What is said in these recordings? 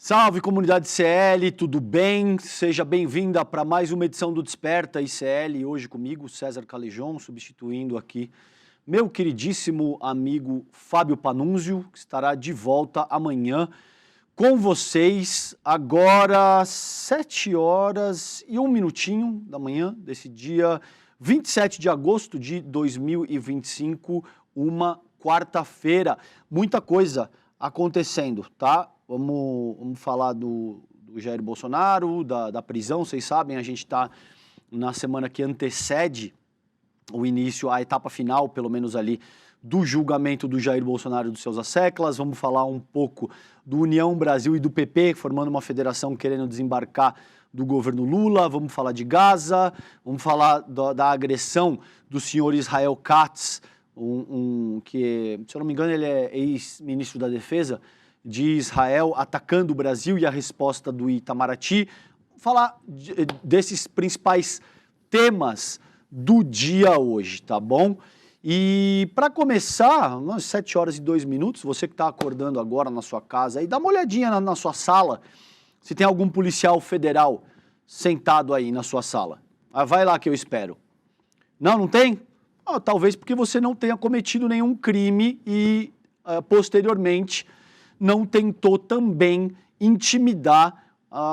Salve, comunidade CL, tudo bem? Seja bem-vinda para mais uma edição do Desperta ICL. Hoje comigo, César Calejon, substituindo aqui meu queridíssimo amigo Fábio Panunzio, que estará de volta amanhã com vocês, agora 7 horas e 1 minutinho da manhã desse dia 27 de agosto de 2025, uma quarta-feira. Muita coisa acontecendo, tá? Vamos falar do Jair Bolsonaro, da prisão. Vocês sabem, a gente está na semana que antecede o início, a etapa final, pelo menos ali, do julgamento do Jair Bolsonaro e dos seus asseclas. Vamos falar um pouco do União Brasil e do PP, formando uma federação querendo desembarcar do governo Lula. Vamos falar de Gaza, vamos falar da agressão do senhor Israel Katz, que, se eu não me engano, ele é ex-ministro da Defesa de Israel, atacando o Brasil e a resposta do Itamaraty. Falar desses principais temas do dia hoje, tá bom? E para começar, umas 7 horas e 2 minutos, você que está acordando agora na sua casa, aí dá uma olhadinha na sua sala, se tem algum policial federal sentado aí na sua sala. Vai lá que eu espero. Não tem? Talvez porque você não tenha cometido nenhum crime e, posteriormente, não tentou também intimidar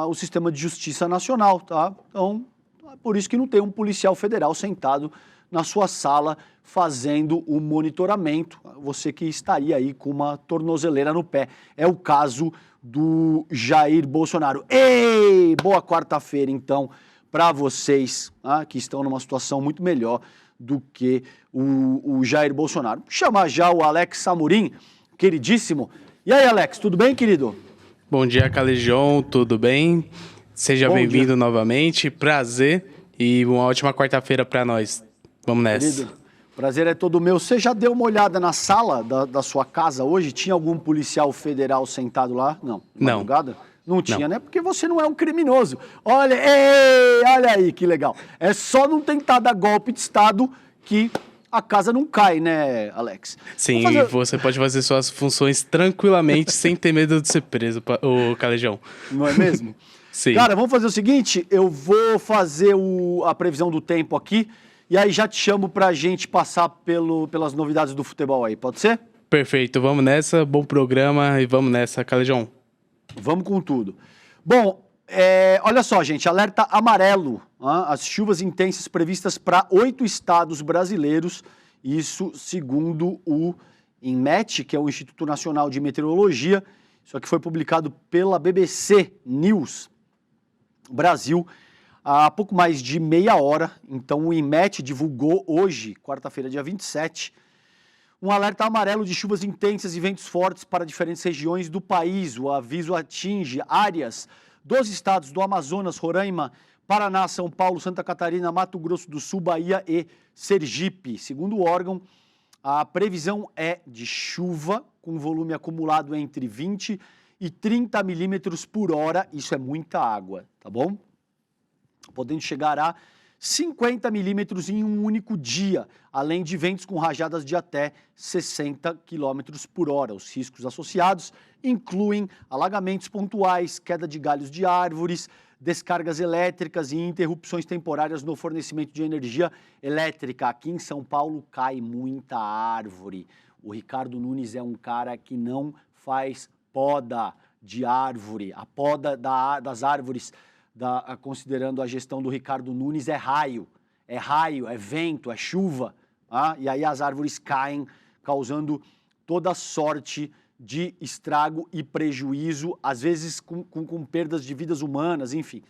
o sistema de justiça nacional, tá? Então, é por isso que não tem um policial federal sentado na sua sala fazendo o monitoramento, você que estaria aí com uma tornozeleira no pé. É o caso do Jair Bolsonaro. Ei, boa quarta-feira, então, para vocês que estão numa situação muito melhor do que o Jair Bolsonaro. Vou chamar já o Alex Samurim, queridíssimo. E aí, Alex, tudo bem, querido? Bom dia, Calejon, tudo bem? Seja bem-vindo novamente, prazer e uma ótima quarta-feira para nós. Vamos nessa. Querido, prazer é todo meu. Você já deu uma olhada na sala da sua casa hoje? Tinha algum policial federal sentado lá? Não. Madrugada? Não tinha, né? Porque você não é um criminoso. Olha aí que legal. É só não tentar dar golpe de Estado que a casa não cai, né, Alex? Sim, você pode fazer suas funções tranquilamente, sem ter medo de ser preso, o Calejão. Não é mesmo? Sim. Cara, vamos fazer o seguinte, eu vou fazer a previsão do tempo aqui, e aí já te chamo pra gente passar pelas novidades do futebol aí, pode ser? Perfeito, vamos nessa, bom programa e vamos nessa, Calejão. Vamos com tudo. Bom, olha só, gente, alerta amarelo. As chuvas intensas previstas para 8 estados brasileiros, isso segundo o INMET, que é o Instituto Nacional de Meteorologia. Isso aqui foi publicado pela BBC News Brasil há pouco mais de meia hora. Então o INMET divulgou hoje, quarta-feira, dia 27, um alerta amarelo de chuvas intensas e ventos fortes para diferentes regiões do país. O aviso atinge áreas dos estados do Amazonas, Roraima, Paraná, São Paulo, Santa Catarina, Mato Grosso do Sul, Bahia e Sergipe. Segundo o órgão, a previsão é de chuva com volume acumulado entre 20 e 30 milímetros por hora. Isso é muita água, tá bom? Podendo chegar a 50 milímetros em um único dia, além de ventos com rajadas de até 60 quilômetros por hora. Os riscos associados incluem alagamentos pontuais, queda de galhos de árvores, descargas elétricas e interrupções temporárias no fornecimento de energia elétrica. Aqui em São Paulo cai muita árvore. O Ricardo Nunes é um cara que não faz poda de árvore. A poda das árvores, considerando a gestão do Ricardo Nunes, é raio, é vento, é chuva. E aí as árvores caem, causando toda sorte de estrago e prejuízo, às vezes com perdas de vidas humanas, enfim.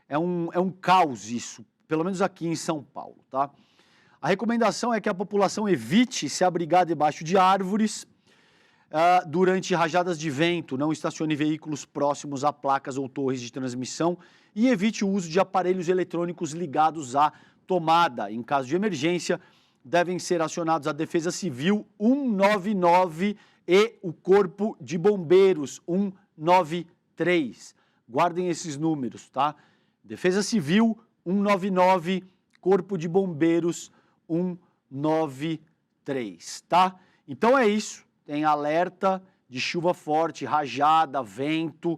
É um caos isso, pelo menos aqui em São Paulo, tá? A recomendação é que a população evite se abrigar debaixo de árvores durante rajadas de vento, não estacione veículos próximos a placas ou torres de transmissão e evite o uso de aparelhos eletrônicos ligados à tomada. Em caso de emergência, devem ser acionados a Defesa Civil 199 e o Corpo de Bombeiros 193. Guardem esses números, tá? Defesa Civil 199, Corpo de Bombeiros 193, tá? Então é isso, tem alerta de chuva forte, rajada, vento,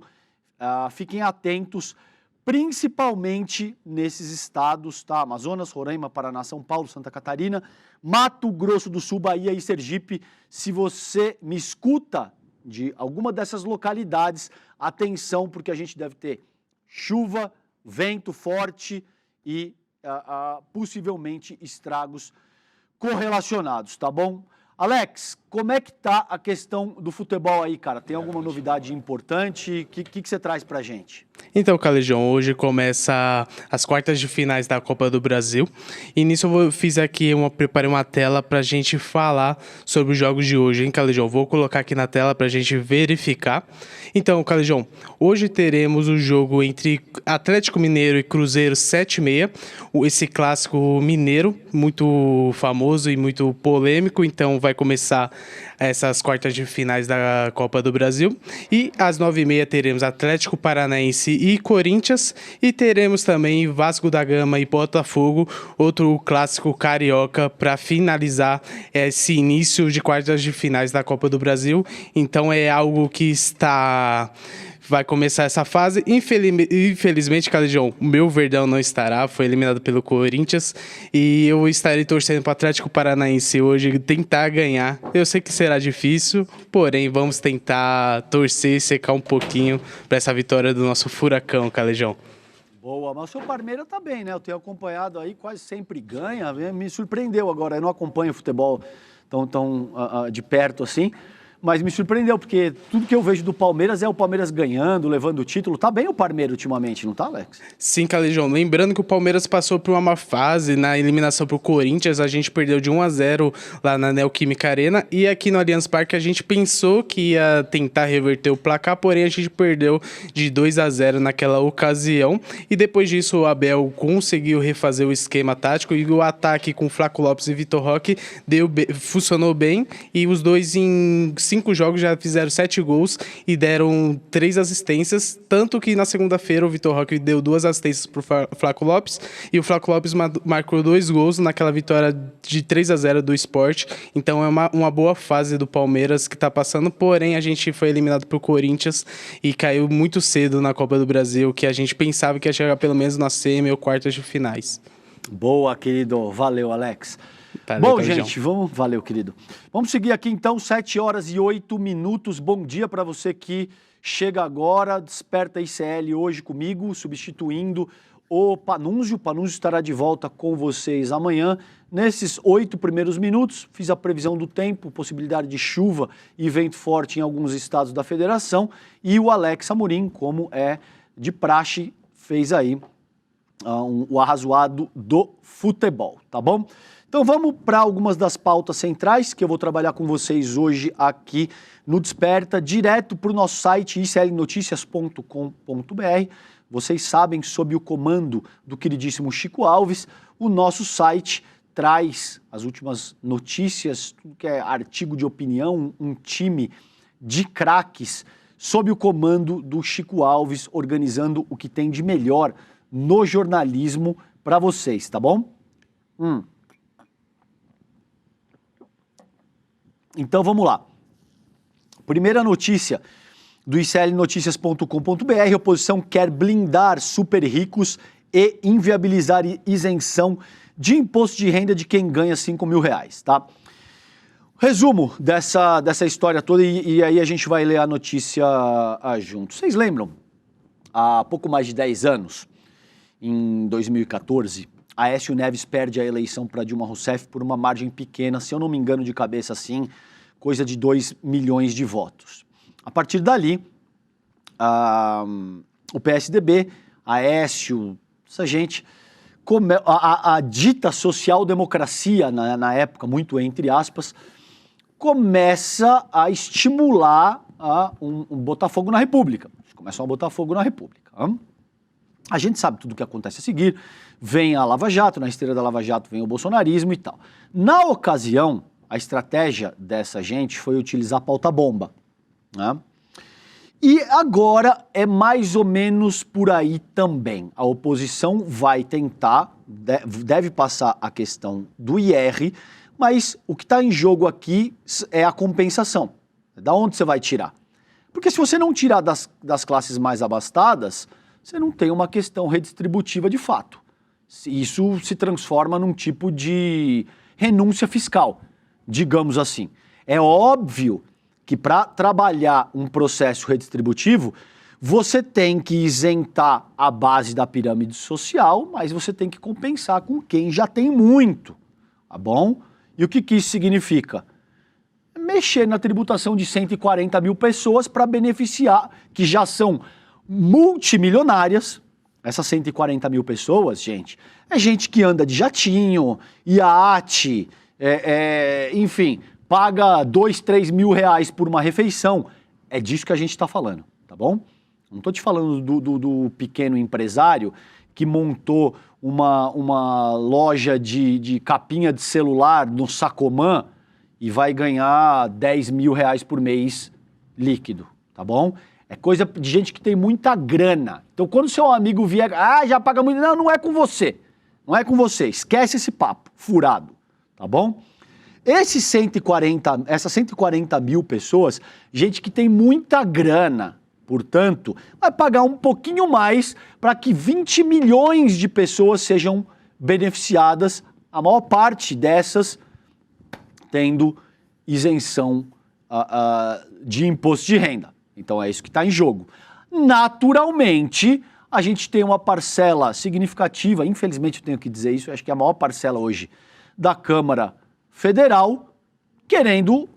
fiquem atentos, principalmente nesses estados, tá? Amazonas, Roraima, Paraná, São Paulo, Santa Catarina, Mato Grosso do Sul, Bahia e Sergipe. Se você me escuta de alguma dessas localidades, atenção, porque a gente deve ter chuva, vento forte e possivelmente estragos correlacionados, tá bom? Alex, como é que tá a questão do futebol aí, cara? Tem alguma novidade importante? O que você traz pra gente? Então, Calejão, hoje começa as quartas de finais da Copa do Brasil. E nisso preparei uma tela pra gente falar sobre os jogos de hoje, hein, Calejão? Vou colocar aqui na tela pra gente verificar. Então, Calejão, hoje teremos o jogo entre Atlético Mineiro e Cruzeiro 7h30. Esse clássico mineiro, muito famoso e muito polêmico. Então, vai começar essas quartas de finais da Copa do Brasil. E às 9h30 teremos Atlético Paranaense e Corinthians. E teremos também Vasco da Gama e Botafogo, outro clássico carioca, para finalizar esse início de quartas de finais da Copa do Brasil. Então é algo que vai começar essa fase. Infelizmente, Calejão, o meu Verdão não estará, foi eliminado pelo Corinthians, e eu estarei torcendo para o Atlético Paranaense hoje tentar ganhar. Eu sei que será difícil, porém vamos tentar torcer e secar um pouquinho para essa vitória do nosso furacão, Calejão. Boa, mas o seu Palmeiras tá bem, né? Eu tenho acompanhado aí, quase sempre ganha, me surpreendeu agora, eu não acompanho futebol tão de perto assim. Mas me surpreendeu, porque tudo que eu vejo do Palmeiras é o Palmeiras ganhando, levando o título. Tá bem o Palmeiras ultimamente, não tá, Alex? Sim, Calejão. Lembrando que o Palmeiras passou por uma má fase na eliminação pro Corinthians. A gente perdeu de 1-0 lá na Neoquímica Arena. E aqui no Allianz Parque a gente pensou que ia tentar reverter o placar, porém a gente perdeu de 2-0 naquela ocasião. E depois disso o Abel conseguiu refazer o esquema tático e o ataque com Flaco Lopes e Vitor Roque funcionou bem. E os dois em 5 jogos já fizeram 7 gols e deram 3 assistências, tanto que na segunda-feira o Vitor Roque deu 2 assistências pro Flaco Lopes e o Flaco Lopes marcou 2 gols naquela vitória de 3-0 do Sport. Então é uma boa fase do Palmeiras que tá passando, porém a gente foi eliminado pro Corinthians e caiu muito cedo na Copa do Brasil, que a gente pensava que ia chegar pelo menos na semi ou quartas de finais. Boa, querido. Valeu, Alex. Valeu, bom, Calejão. gente, valeu, querido. Vamos seguir aqui então, 7h08. Bom dia para você que chega agora, desperta ICL hoje comigo, substituindo o Panunzio. O Panunzio estará de volta com vocês amanhã. Nesses 8 primeiros minutos, fiz a previsão do tempo, possibilidade de chuva e vento forte em alguns estados da federação. E o Alex Amorim, como é de praxe, fez aí o arrazoado do futebol, tá bom? Então vamos para algumas das pautas centrais que eu vou trabalhar com vocês hoje aqui no Desperta, direto para o nosso site iclnoticias.com.br. Vocês sabem, sob o comando do queridíssimo Chico Alves, o nosso site traz as últimas notícias, tudo que é artigo de opinião, um time de craques sob o comando do Chico Alves, organizando o que tem de melhor no jornalismo para vocês, tá bom? Então vamos lá. Primeira notícia do iclnoticias.com.br: a oposição quer blindar super ricos e inviabilizar isenção de imposto de renda de quem ganha R$5.000, tá? Resumo dessa história toda e aí a gente vai ler a notícia junto. Vocês lembram? Há pouco mais de 10 anos, em 2014, Aécio Neves perde a eleição para Dilma Rousseff por uma margem pequena, se eu não me engano de cabeça assim, coisa de 2 milhões de votos. A partir dali, o PSDB, Aécio, essa gente, a dita social-democracia, na época, muito entre aspas, começa a estimular um Botafogo na República. Eles começam a botar fogo na República. A gente sabe tudo o que acontece a seguir. Vem a Lava Jato, na esteira da Lava Jato vem o bolsonarismo e tal. Na ocasião, a estratégia dessa gente foi utilizar pauta-bomba, né? E agora é mais ou menos por aí também. A oposição vai tentar, deve passar a questão do IR, mas o que está em jogo aqui é a compensação. Da onde você vai tirar? Porque se você não tirar das classes mais abastadas, você não tem uma questão redistributiva de fato. Isso se transforma num tipo de renúncia fiscal, digamos assim. É óbvio que para trabalhar um processo redistributivo, você tem que isentar a base da pirâmide social, mas você tem que compensar com quem já tem muito, tá bom? E o que isso significa? Mexer na tributação de 140 mil pessoas para beneficiar, que já são multimilionárias. Essas 140 mil pessoas, gente, é gente que anda de jatinho, iate, enfim, paga 2, 3 mil reais por uma refeição. É disso que a gente está falando, tá bom? Não estou te falando do pequeno empresário que montou uma loja de capinha de celular no Sacomã e vai ganhar 10 mil reais por mês líquido, tá bom? É coisa de gente que tem muita grana. Então, quando seu amigo vier, já paga muito. Não, não é com você. Não é com você. Esquece esse papo furado, tá bom? Essas 140 mil pessoas, gente que tem muita grana, portanto, vai pagar um pouquinho mais para que 20 milhões de pessoas sejam beneficiadas, a maior parte dessas tendo isenção de imposto de renda. Então é isso que está em jogo. Naturalmente, a gente tem uma parcela significativa, infelizmente eu tenho que dizer isso, acho que é a maior parcela hoje da Câmara Federal, querendo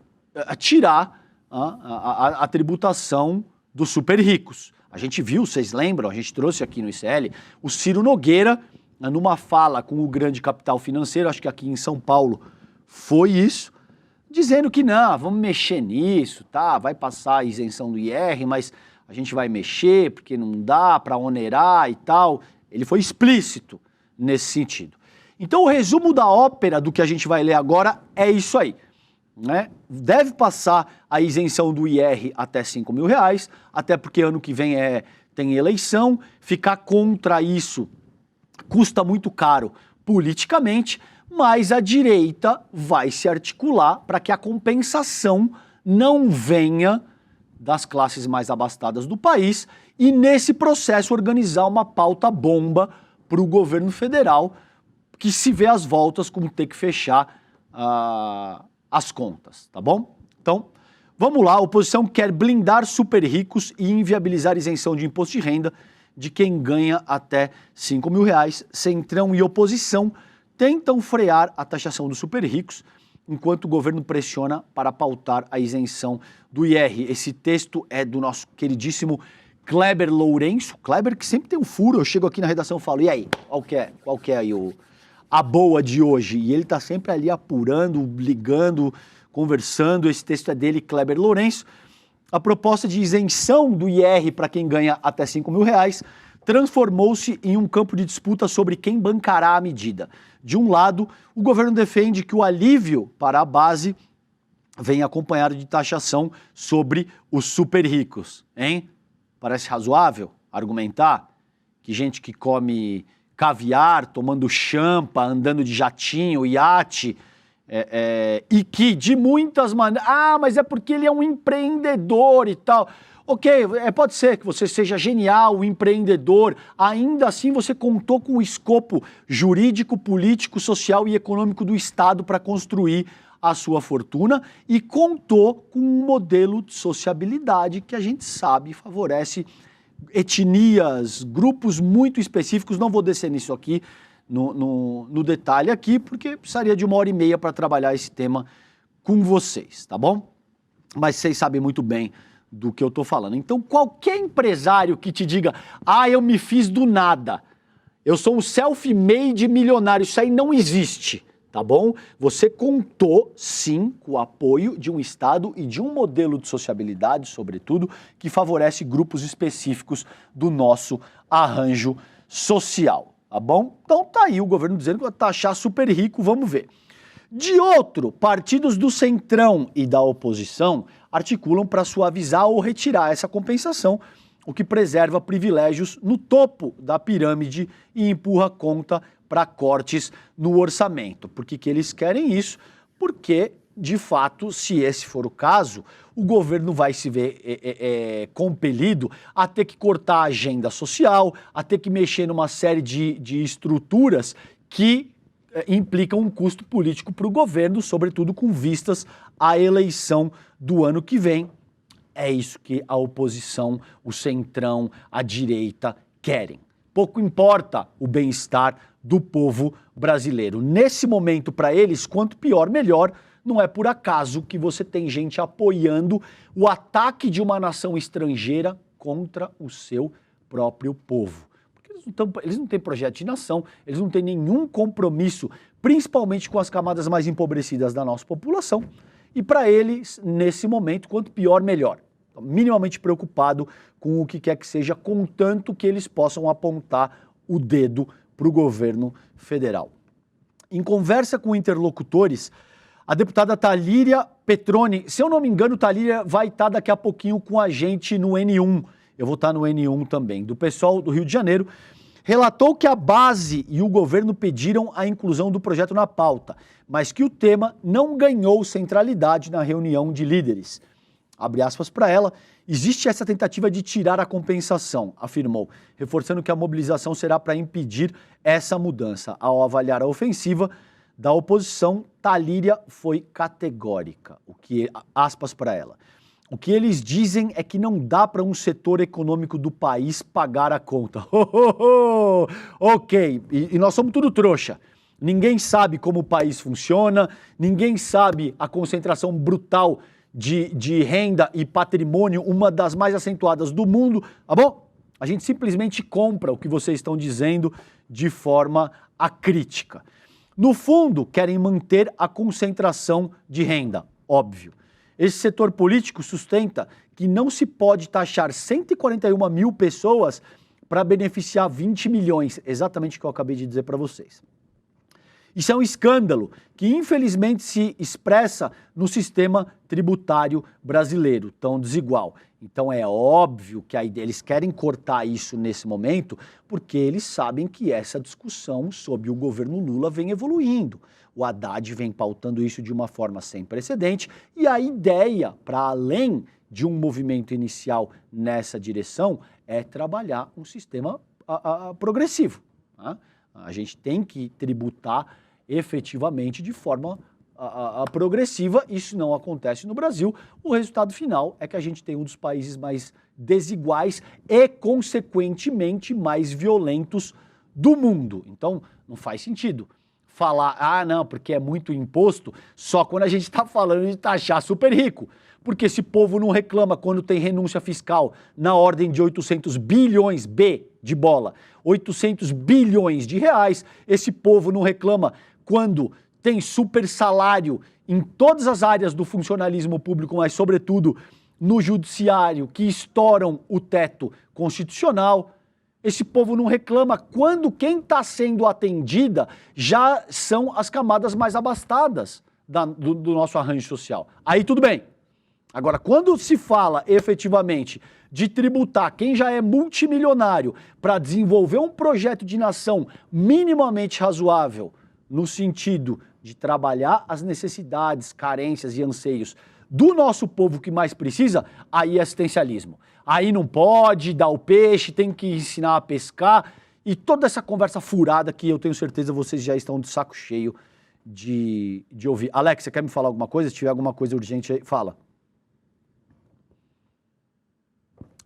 tirar a tributação dos super ricos. A gente viu, vocês lembram, a gente trouxe aqui no ICL, o Ciro Nogueira, numa fala com o grande capital financeiro, acho que aqui em São Paulo foi isso, dizendo que não, vamos mexer nisso, tá? Vai passar a isenção do IR, mas a gente vai mexer porque não dá para onerar e tal. Ele foi explícito nesse sentido. Então o resumo da ópera do que a gente vai ler agora é isso aí, né? Deve passar a isenção do IR até 5 mil reais, até porque ano que vem tem eleição, ficar contra isso custa muito caro politicamente, mas a direita vai se articular para que a compensação não venha das classes mais abastadas do país e, nesse processo, organizar uma pauta bomba para o governo federal, que se vê às voltas com ter que fechar as contas, tá bom? Então, vamos lá, a oposição quer blindar super ricos e inviabilizar isenção de imposto de renda de quem ganha até 5 mil reais. Centrão e oposição tentam frear a taxação dos super ricos, enquanto o governo pressiona para pautar a isenção do IR. Esse texto é do nosso queridíssimo Kleber Lourenço. Kleber que sempre tem um furo, eu chego aqui na redação e falo, e aí, qual que é aí a boa de hoje? E ele está sempre ali apurando, ligando, conversando. Esse texto é dele, Kleber Lourenço. A proposta de isenção do IR para quem ganha até 5 mil reais transformou-se em um campo de disputa sobre quem bancará a medida. De um lado, o governo defende que o alívio para a base vem acompanhado de taxação sobre os super ricos, hein? Parece razoável argumentar que gente que come caviar, tomando champa, andando de jatinho, iate, e que de muitas maneiras... mas é porque ele é um empreendedor e tal... Ok, pode ser que você seja genial, empreendedor, ainda assim você contou com o escopo jurídico, político, social e econômico do Estado para construir a sua fortuna e contou com um modelo de sociabilidade que a gente sabe favorece etnias, grupos muito específicos. Não vou descer nisso aqui, no detalhe aqui, porque precisaria de 1h30 para trabalhar esse tema com vocês, tá bom? Mas vocês sabem muito bem do que eu tô falando. Então, qualquer empresário que te diga, eu me fiz do nada, eu sou um self-made milionário, isso aí não existe, tá bom? Você contou, sim, com o apoio de um Estado e de um modelo de sociabilidade, sobretudo, que favorece grupos específicos do nosso arranjo social, tá bom? Então tá aí o governo dizendo que vai taxar super rico, vamos ver. De outro, partidos do Centrão e da oposição articulam para suavizar ou retirar essa compensação, o que preserva privilégios no topo da pirâmide e empurra conta para cortes no orçamento. Por que eles querem isso? Porque de fato, se esse for o caso, o governo vai se ver compelido a ter que cortar a agenda social, a ter que mexer numa série de estruturas que implicam um custo político para o governo, sobretudo com vistas à eleição do ano que vem. É isso que a oposição, o centrão, a direita querem. Pouco importa o bem-estar do povo brasileiro. Nesse momento, para eles, quanto pior, melhor. Não é por acaso que você tem gente apoiando o ataque de uma nação estrangeira contra o seu próprio povo. Porque eles não têm projeto de nação, eles não têm nenhum compromisso, principalmente com as camadas mais empobrecidas da nossa população. E para eles, nesse momento, quanto pior, melhor. Minimamente preocupado com o que quer que seja, contanto que eles possam apontar o dedo para o governo federal. Em conversa com interlocutores, a deputada Thalíria Petroni, se eu não me engano, Thalíria vai estar daqui a pouquinho com a gente no N1, eu vou estar no N1 também, do pessoal do Rio de Janeiro, relatou que a base e o governo pediram a inclusão do projeto na pauta, mas que o tema não ganhou centralidade na reunião de líderes. Abre aspas para ela, existe essa tentativa de tirar a compensação, afirmou, reforçando que a mobilização será para impedir essa mudança. Ao avaliar a ofensiva da oposição, Thalíria foi categórica, aspas para ela. O que eles dizem é que não dá para um setor econômico do país pagar a conta. Ok, e nós somos tudo trouxa. Ninguém sabe como o país funciona, ninguém sabe a concentração brutal de renda e patrimônio, uma das mais acentuadas do mundo, tá bom? A gente simplesmente compra o que vocês estão dizendo de forma acrítica. No fundo, querem manter a concentração de renda, óbvio. Esse setor político sustenta que não se pode taxar 141 mil pessoas para beneficiar 20 milhões, exatamente o que eu acabei de dizer para vocês. Isso é um escândalo que, infelizmente, se expressa no sistema tributário brasileiro, tão desigual. Então, é óbvio que eles querem cortar isso nesse momento, porque eles sabem que essa discussão sob o governo Lula vem evoluindo. O Haddad vem pautando isso de uma forma sem precedente, e a ideia, para além de um movimento inicial nessa direção, é trabalhar um sistema progressivo. Tá? A gente tem que tributar efetivamente de forma progressiva. Isso não acontece no Brasil. O resultado final é que a gente tem um dos países mais desiguais e, consequentemente, mais violentos do mundo. Então, não faz sentido falar, não, porque é muito imposto, só quando a gente está falando de taxar super rico. Porque esse povo não reclama quando tem renúncia fiscal na ordem de 800 bilhões, de bola, 800 bilhões de reais. Esse povo não reclama quando tem super salário em todas as áreas do funcionalismo público, mas sobretudo no judiciário, que estouram o teto constitucional. Esse povo não reclama quando quem está sendo atendida já são as camadas mais abastadas do nosso arranjo social. Aí tudo bem. Agora, quando se fala efetivamente de tributar quem já é multimilionário para desenvolver um projeto de nação minimamente razoável, no sentido de trabalhar as necessidades, carências e anseios do nosso povo que mais precisa, aí é assistencialismo. Aí não pode dar o peixe, tem que ensinar a pescar, e toda essa conversa furada que eu tenho certeza vocês já estão de saco cheio de ouvir. Alex, você quer me falar alguma coisa? Se tiver alguma coisa urgente aí, fala.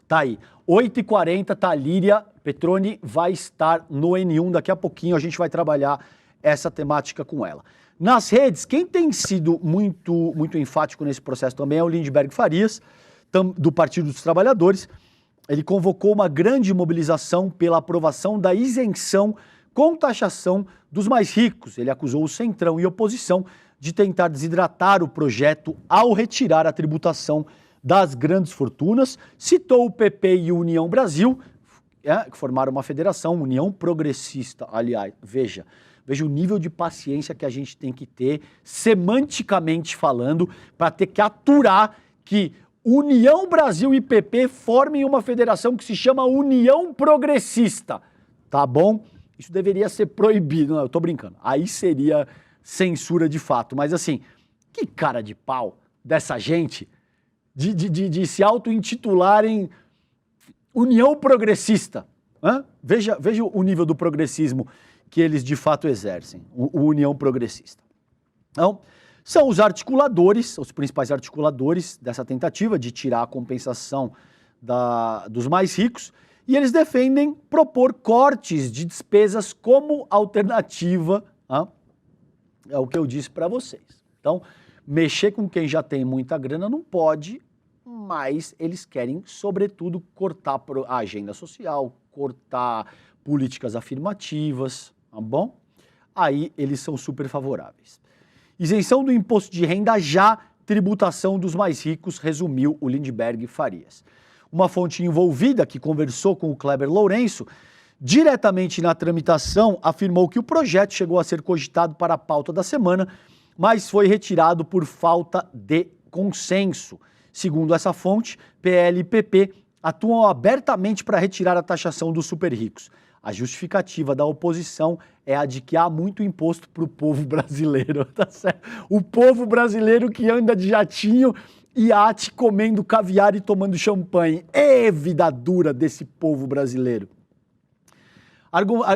Tá aí, 8h40, Thalíria Petroni vai estar no N1, daqui a pouquinho a gente vai trabalhar essa temática com ela. Nas redes, quem tem sido muito enfático nesse processo também é o Lindbergh Farias, do Partido dos Trabalhadores. Ele convocou uma grande mobilização pela aprovação da isenção com taxação dos mais ricos. Ele acusou o Centrão e oposição de tentar desidratar o projeto ao retirar a tributação das grandes fortunas. Citou o PP e o União Brasil, que formaram uma federação, União Progressista, aliás, veja o nível de paciência que a gente tem que ter, semanticamente falando, para ter que aturar que União Brasil e PP formem uma federação que se chama União Progressista, tá bom? Isso deveria ser proibido, não, eu tô brincando, aí seria censura de fato, mas assim, Que cara de pau dessa gente de se auto-intitularem União Progressista. Veja o nível do progressismo que eles de fato exercem, o União Progressista. Então, são os articuladores, os principais articuladores dessa tentativa de tirar a compensação dos mais ricos, e eles defendem propor cortes de despesas como alternativa, é o que eu disse para vocês. Então, mexer com quem já tem muita grana não pode, mas eles querem, sobretudo, cortar a agenda social, cortar políticas afirmativas, tá bom? Aí eles são super favoráveis. Isenção do imposto de renda já, tributação dos mais ricos, resumiu o Lindbergh Farias. Uma fonte envolvida que conversou com o Kleber Lourenço, diretamente na tramitação, afirmou que o projeto chegou a ser cogitado para a pauta da semana, mas foi retirado por falta de consenso. Segundo essa fonte, PL e PP atuam abertamente para retirar a taxação dos super ricos. A justificativa da oposição é a de que há muito imposto para o povo brasileiro, tá certo? O povo brasileiro que anda de jatinho, iate, comendo caviar e tomando champanhe. É vida dura desse povo brasileiro.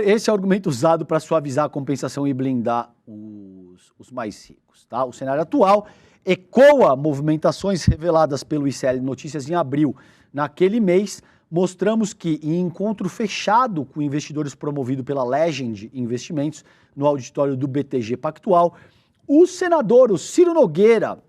Esse é o argumento usado para suavizar a compensação e blindar os mais ricos. Tá? O cenário atual ecoa movimentações reveladas pelo ICL Notícias em abril. Naquele mês, mostramos que, em encontro fechado com investidores promovido pela Legend Investimentos, no auditório do BTG Pactual, o senador, o Ciro Nogueira,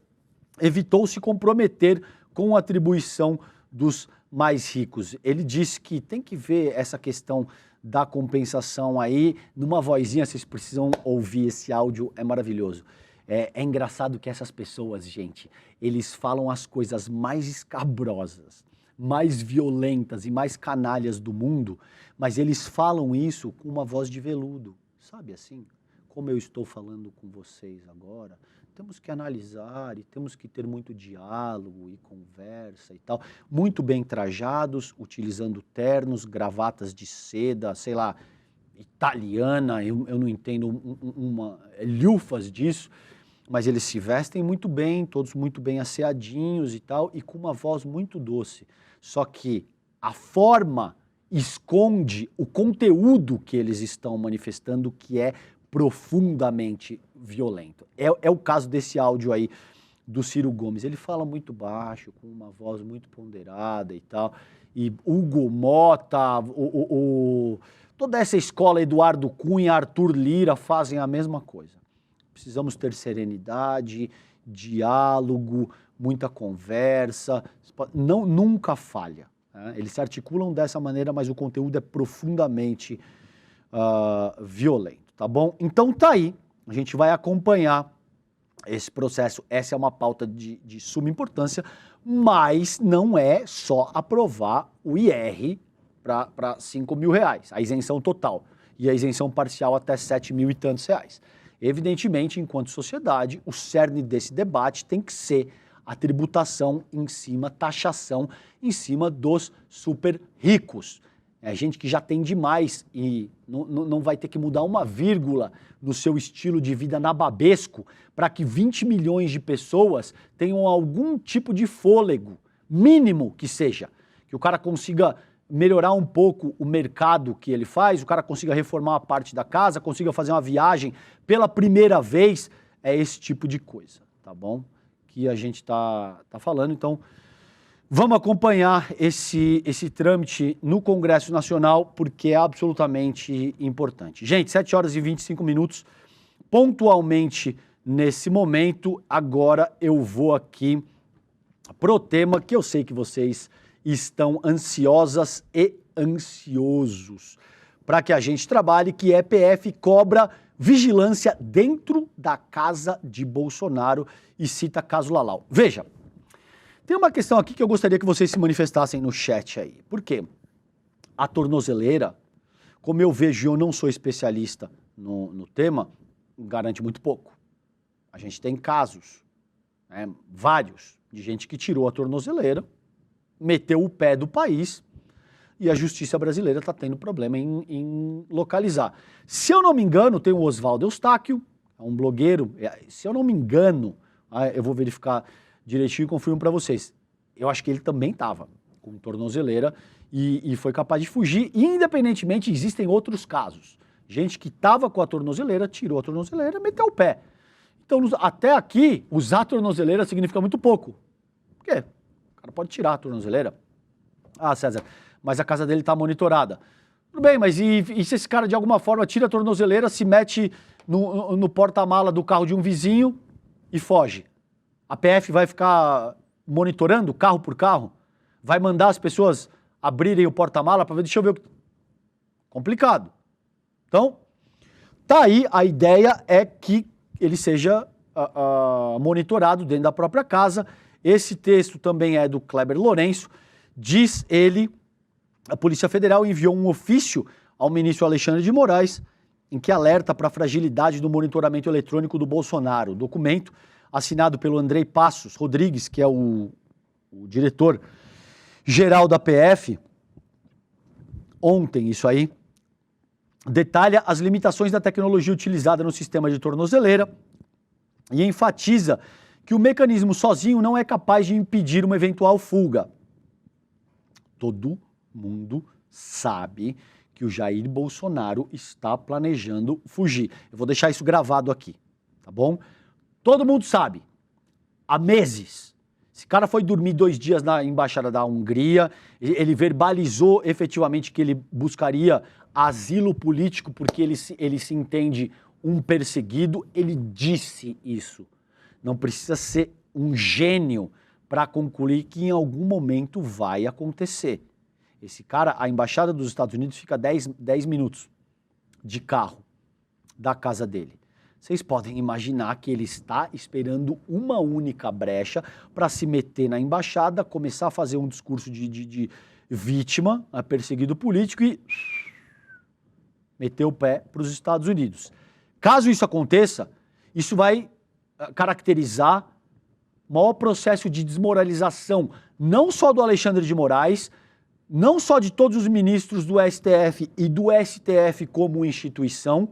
evitou se comprometer com a atribuição dos mais ricos. Ele disse que tem que ver essa questão da compensação aí, numa vozinha, vocês precisam ouvir esse áudio, é maravilhoso. É engraçado que essas pessoas, gente, eles falam as coisas mais escabrosas, mais violentas e mais canalhas do mundo, mas eles falam isso com uma voz de veludo, sabe assim? Como eu estou falando com vocês agora, temos que analisar e temos que ter muito diálogo e conversa e tal. Muito bem trajados, utilizando ternos, gravatas de seda, sei lá, italiana, eu não entendo lufas disso, mas eles se vestem muito bem, todos muito bem asseadinhos e tal, e com uma voz muito doce. Só que a forma esconde o conteúdo que eles estão manifestando, que é profundamente violento. É o caso desse áudio aí do Ciro Gomes. Ele fala muito baixo, com uma voz muito ponderada e tal. E Hugo Mota, toda essa escola, Eduardo Cunha, Arthur Lira, fazem a mesma coisa. Precisamos ter serenidade, diálogo, muita conversa. Nunca falha. Né? Eles se articulam dessa maneira, mas o conteúdo é profundamente violento. Tá bom? Então tá aí, a gente vai acompanhar esse processo. Essa é uma pauta de suma importância, mas não é só aprovar o IR para R$5.000, a isenção total, e a isenção parcial até 7 mil e tantos reais. Evidentemente, enquanto sociedade, o cerne desse debate tem que ser a tributação em cima, taxação em cima dos super ricos. É gente que já tem demais e não vai ter que mudar uma vírgula no seu estilo de vida nababesco para que 20 milhões de pessoas tenham algum tipo de fôlego, mínimo que seja. Que o cara consiga melhorar um pouco o mercado que ele faz, o cara consiga reformar uma parte da casa, consiga fazer uma viagem pela primeira vez. É esse tipo de coisa, tá bom? Que a gente tá falando, então... Vamos acompanhar esse trâmite no Congresso Nacional, porque é absolutamente importante. Gente, 7 horas e 25 minutos, pontualmente nesse momento. Agora eu vou aqui pro tema que eu sei que vocês estão ansiosas e ansiosos para que a gente trabalhe, que é PF cobra vigilância dentro da casa de Bolsonaro e cita caso Lalau. Veja. Tem uma questão aqui que eu gostaria que vocês se manifestassem no chat aí. Por quê? A tornozeleira, como eu vejo e eu não sou especialista no tema, garante muito pouco. A gente tem casos, né, vários, de gente que tirou a tornozeleira, meteu o pé do país e a justiça brasileira está tendo problema em localizar. Se eu não me engano, tem o Oswaldo Eustáquio, é um blogueiro, se eu não me engano, Eu vou verificar direitinho e confirmo para vocês. Eu acho que ele também estava com tornozeleira e foi capaz de fugir. E, independentemente, existem outros casos. Gente que estava com a tornozeleira, tirou a tornozeleira e meteu o pé. Então, até aqui, usar a tornozeleira significa muito pouco. Por quê? O cara pode tirar a tornozeleira. Ah, César, mas a casa dele está monitorada. Tudo bem, mas e se esse cara de alguma forma tira a tornozeleira, se mete no porta-mala do carro de um vizinho e foge? A PF vai ficar monitorando carro por carro? Vai mandar as pessoas abrirem o porta-mala para ver? Deixa eu ver o que... Complicado. Então, tá aí, a ideia é que ele seja monitorado dentro da própria casa. Esse texto também é do Kleber Lourenço. Diz ele, a Polícia Federal enviou um ofício ao ministro Alexandre de Moraes em que alerta para a fragilidade do monitoramento eletrônico do Bolsonaro. O documento, assinado pelo Andrei Passos Rodrigues, que é o diretor-geral da PF, ontem, isso aí, detalha as limitações da tecnologia utilizada no sistema de tornozeleira e enfatiza que o mecanismo sozinho não é capaz de impedir uma eventual fuga. Todo mundo sabe que o Jair Bolsonaro está planejando fugir. Eu vou deixar isso gravado aqui, tá bom? Todo mundo sabe, há meses. Esse cara foi dormir 2 dias na Embaixada da Hungria, ele verbalizou efetivamente que ele buscaria asilo político porque ele se entende um perseguido, ele disse isso. Não precisa ser um gênio para concluir que em algum momento vai acontecer. Esse cara, a Embaixada dos Estados Unidos fica 10 minutos de carro da casa dele. Vocês podem imaginar que ele está esperando uma única brecha para se meter na embaixada, começar a fazer um discurso de vítima, perseguido político e meter o pé para os Estados Unidos. Caso isso aconteça, isso vai caracterizar o maior processo de desmoralização, não só do Alexandre de Moraes, não só de todos os ministros do STF e do STF como instituição,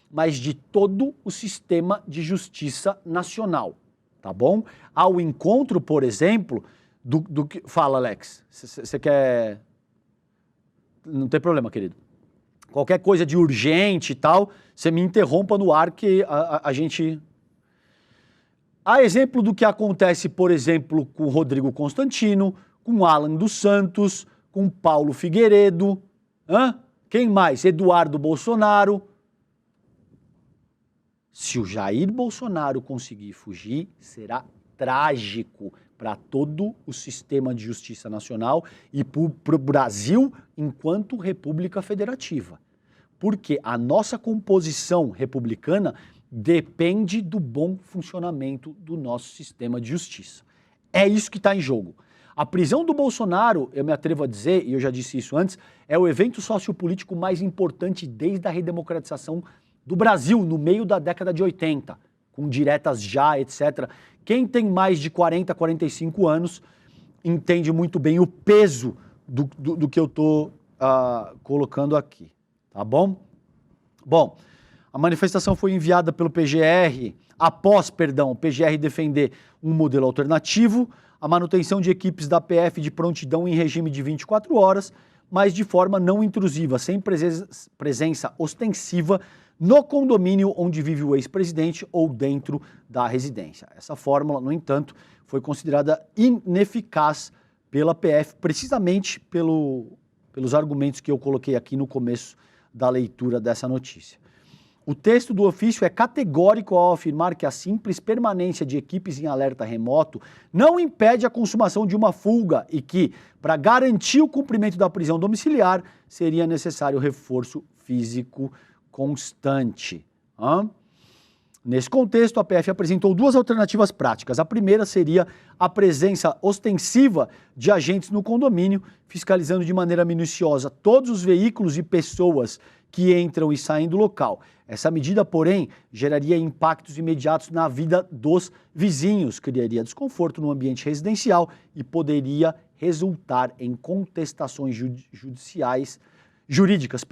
mas de todo o sistema de justiça nacional, tá bom? Ao encontro, por exemplo, do que... Fala, Alex, você quer... Não tem problema, querido. Qualquer coisa de urgente e tal, você me interrompa no ar que a gente... Há exemplo do que acontece, por exemplo, com Rodrigo Constantino, com Alan dos Santos, com Paulo Figueiredo, quem mais? Eduardo Bolsonaro. Se o Jair Bolsonaro conseguir fugir, será trágico para todo o sistema de justiça nacional e para o Brasil enquanto República Federativa. Porque a nossa composição republicana depende do bom funcionamento do nosso sistema de justiça. É isso que está em jogo. A prisão do Bolsonaro, eu me atrevo a dizer, e eu já disse isso antes, é o evento sociopolítico mais importante desde a redemocratização do Brasil, no meio da década de 80, com diretas já, etc. Quem tem mais de 40, 45 anos entende muito bem o peso do que eu estou colocando aqui, tá bom? Bom, a manifestação foi enviada pelo PGR, após o PGR defender um modelo alternativo, a manutenção de equipes da PF de prontidão em regime de 24 horas, mas de forma não intrusiva, sem presença ostensiva no condomínio onde vive o ex-presidente ou dentro da residência. Essa fórmula, no entanto, foi considerada ineficaz pela PF, precisamente pelos argumentos que eu coloquei aqui no começo da leitura dessa notícia. O texto do ofício é categórico ao afirmar que a simples permanência de equipes em alerta remoto não impede a consumação de uma fuga e que, para garantir o cumprimento da prisão domiciliar, seria necessário reforço físico constante. Nesse contexto, a PF apresentou 2 alternativas práticas. A primeira seria a presença ostensiva de agentes no condomínio, fiscalizando de maneira minuciosa todos os veículos e pessoas que entram e saem do local. Essa medida, porém, geraria impactos imediatos na vida dos vizinhos, criaria desconforto no ambiente residencial e poderia resultar em contestações jurídicas,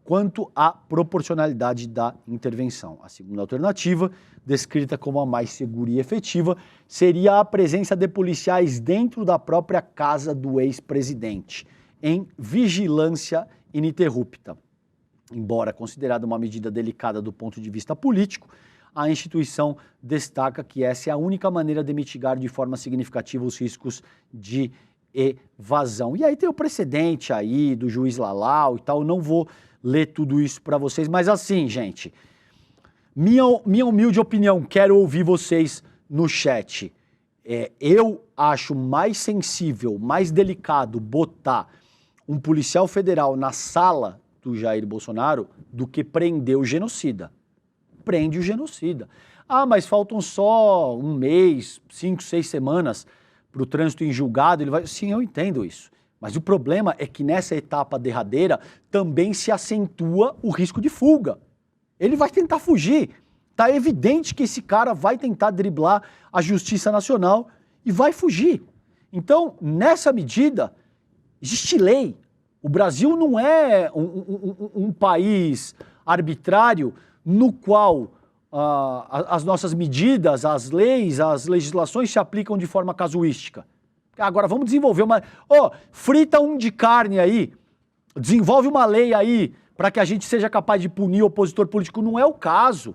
quanto à proporcionalidade da intervenção. A segunda alternativa, descrita como a mais segura e efetiva, seria a presença de policiais dentro da própria casa do ex-presidente, em vigilância ininterrupta. Embora considerada uma medida delicada do ponto de vista político, a instituição destaca que essa é a única maneira de mitigar de forma significativa os riscos de evasão. E aí tem o precedente aí do juiz Lalau e tal, não vou ler tudo isso para vocês, mas assim, gente, minha humilde opinião, quero ouvir vocês no chat. Eu acho mais sensível, mais delicado botar um policial federal na sala do Jair Bolsonaro do que prender o genocida. Prende o genocida. Ah, mas faltam só um mês, 5, 6 semanas para o trânsito em julgado. Ele vai... Sim, eu entendo isso. Mas o problema é que nessa etapa derradeira também se acentua o risco de fuga. Ele vai tentar fugir. Está evidente que esse cara vai tentar driblar a Justiça Nacional e vai fugir. Então, nessa medida, existe lei. O Brasil não é um país arbitrário no qual as nossas medidas, as leis, as legislações se aplicam de forma casuística. Agora vamos desenvolver uma... frita um de carne aí, desenvolve uma lei aí para que a gente seja capaz de punir o opositor político. Não é o caso.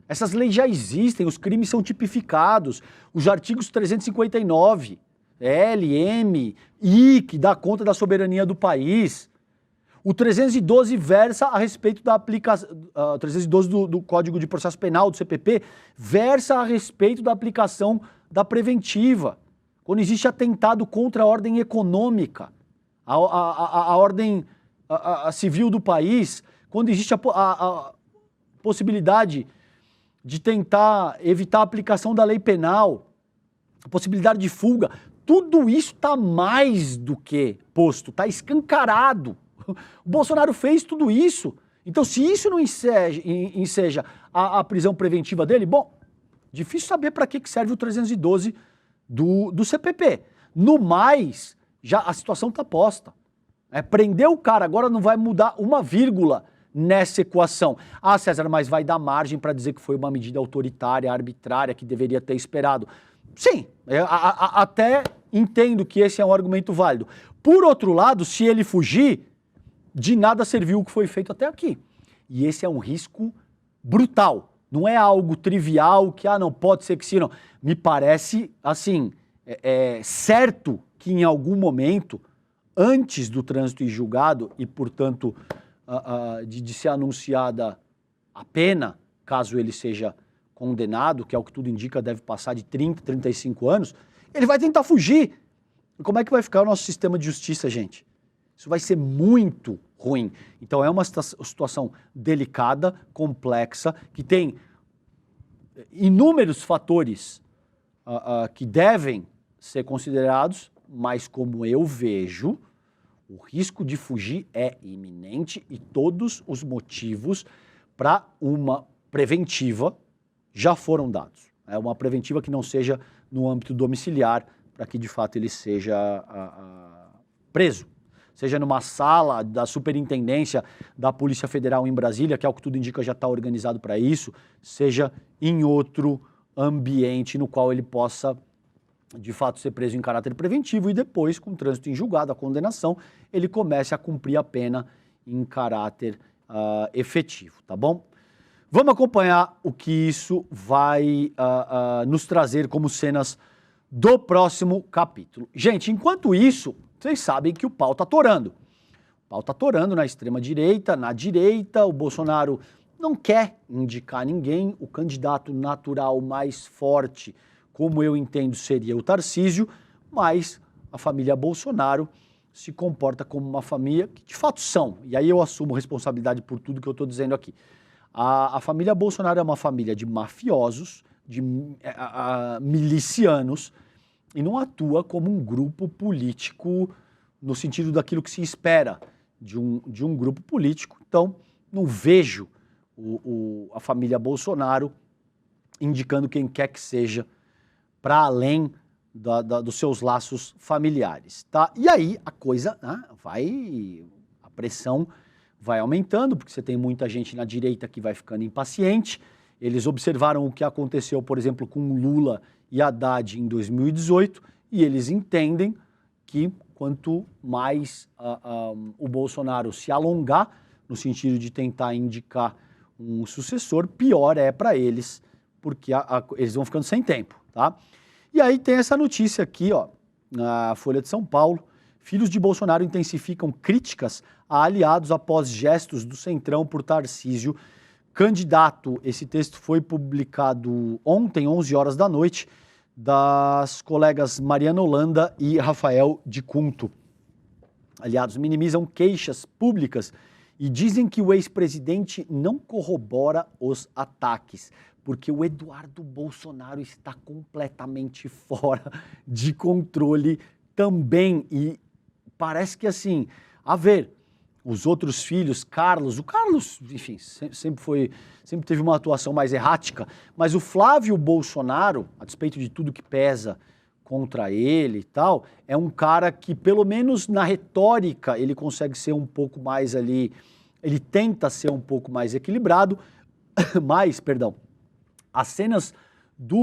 Essas leis já existem, os crimes são tipificados. Os artigos 359, L, M, I, que dá conta da soberania do país. O 312 versa a respeito da aplicação... 312 do Código de Processo Penal, do CPP, versa a respeito da aplicação da preventiva. Quando existe atentado contra a ordem econômica, a ordem civil do país, quando existe a possibilidade de tentar evitar a aplicação da lei penal, a possibilidade de fuga, tudo isso está mais do que posto, está escancarado. O Bolsonaro fez tudo isso. Então, se isso não enseja a prisão preventiva dele, bom, difícil saber para que serve o 312 do CPP. No mais, já a situação está posta. Prender o cara agora não vai mudar uma vírgula nessa equação. Ah, César, mas vai dar margem para dizer que foi uma medida autoritária, arbitrária, que deveria ter esperado. Sim, até entendo que esse é um argumento válido. Por outro lado, se ele fugir, de nada serviu o que foi feito até aqui. E esse é um risco brutal. Não é algo trivial que, não, pode ser que sim, não. Me parece, assim, certo que em algum momento, antes do trânsito em julgado e, portanto, de ser anunciada a pena, caso ele seja condenado, que é o que tudo indica, deve passar de 30, 35 anos, ele vai tentar fugir. E como é que vai ficar o nosso sistema de justiça, gente? Isso vai ser muito ruim. Então é uma situação delicada, complexa, que tem inúmeros fatores que devem ser considerados, mas como eu vejo, o risco de fugir é iminente e todos os motivos para uma preventiva já foram dados. É uma preventiva que não seja no âmbito domiciliar, para que de fato ele seja preso. Seja numa sala da superintendência da Polícia Federal em Brasília, que é o que tudo indica já está organizado para isso, seja em outro ambiente no qual ele possa, de fato, ser preso em caráter preventivo e depois, com o trânsito em julgado, a condenação, ele comece a cumprir a pena em caráter efetivo, tá bom? Vamos acompanhar o que isso vai nos trazer como cenas do próximo capítulo. Gente, enquanto isso, vocês sabem que o pau tá torando. O pau tá torando na extrema-direita, na direita. O Bolsonaro não quer indicar ninguém. O candidato natural mais forte, como eu entendo, seria o Tarcísio, mas a família Bolsonaro se comporta como uma família que de fato são. E aí eu assumo responsabilidade por tudo que eu estou dizendo aqui. A família Bolsonaro é uma família de mafiosos, de milicianos, e não atua como um grupo político no sentido daquilo que se espera de um grupo político. Então, não vejo a família Bolsonaro indicando quem quer que seja para além dos seus laços familiares, tá? E aí a coisa, a pressão vai aumentando, porque você tem muita gente na direita que vai ficando impaciente. Eles observaram o que aconteceu, por exemplo, com Lula e Haddad em 2018, e eles entendem que quanto mais o Bolsonaro se alongar, no sentido de tentar indicar um sucessor, pior é para eles, porque eles vão ficando sem tempo, tá? E aí tem essa notícia aqui, ó, na Folha de São Paulo: filhos de Bolsonaro intensificam críticas a aliados após gestos do Centrão por Tarcísio. Candidato, esse texto foi publicado ontem, 11 horas da noite, das colegas Mariana Holanda e Rafael de Cunto. Aliados minimizam queixas públicas e dizem que o ex-presidente não corrobora os ataques, porque o Eduardo Bolsonaro está completamente fora de controle também. E parece que assim, a ver, os outros filhos, o Carlos, enfim, sempre teve uma atuação mais errática, mas o Flávio Bolsonaro, a despeito de tudo que pesa contra ele e tal, é um cara que, pelo menos na retórica, ele consegue ser um pouco mais ali, ele tenta ser um pouco mais equilibrado, mas, perdão, as cenas do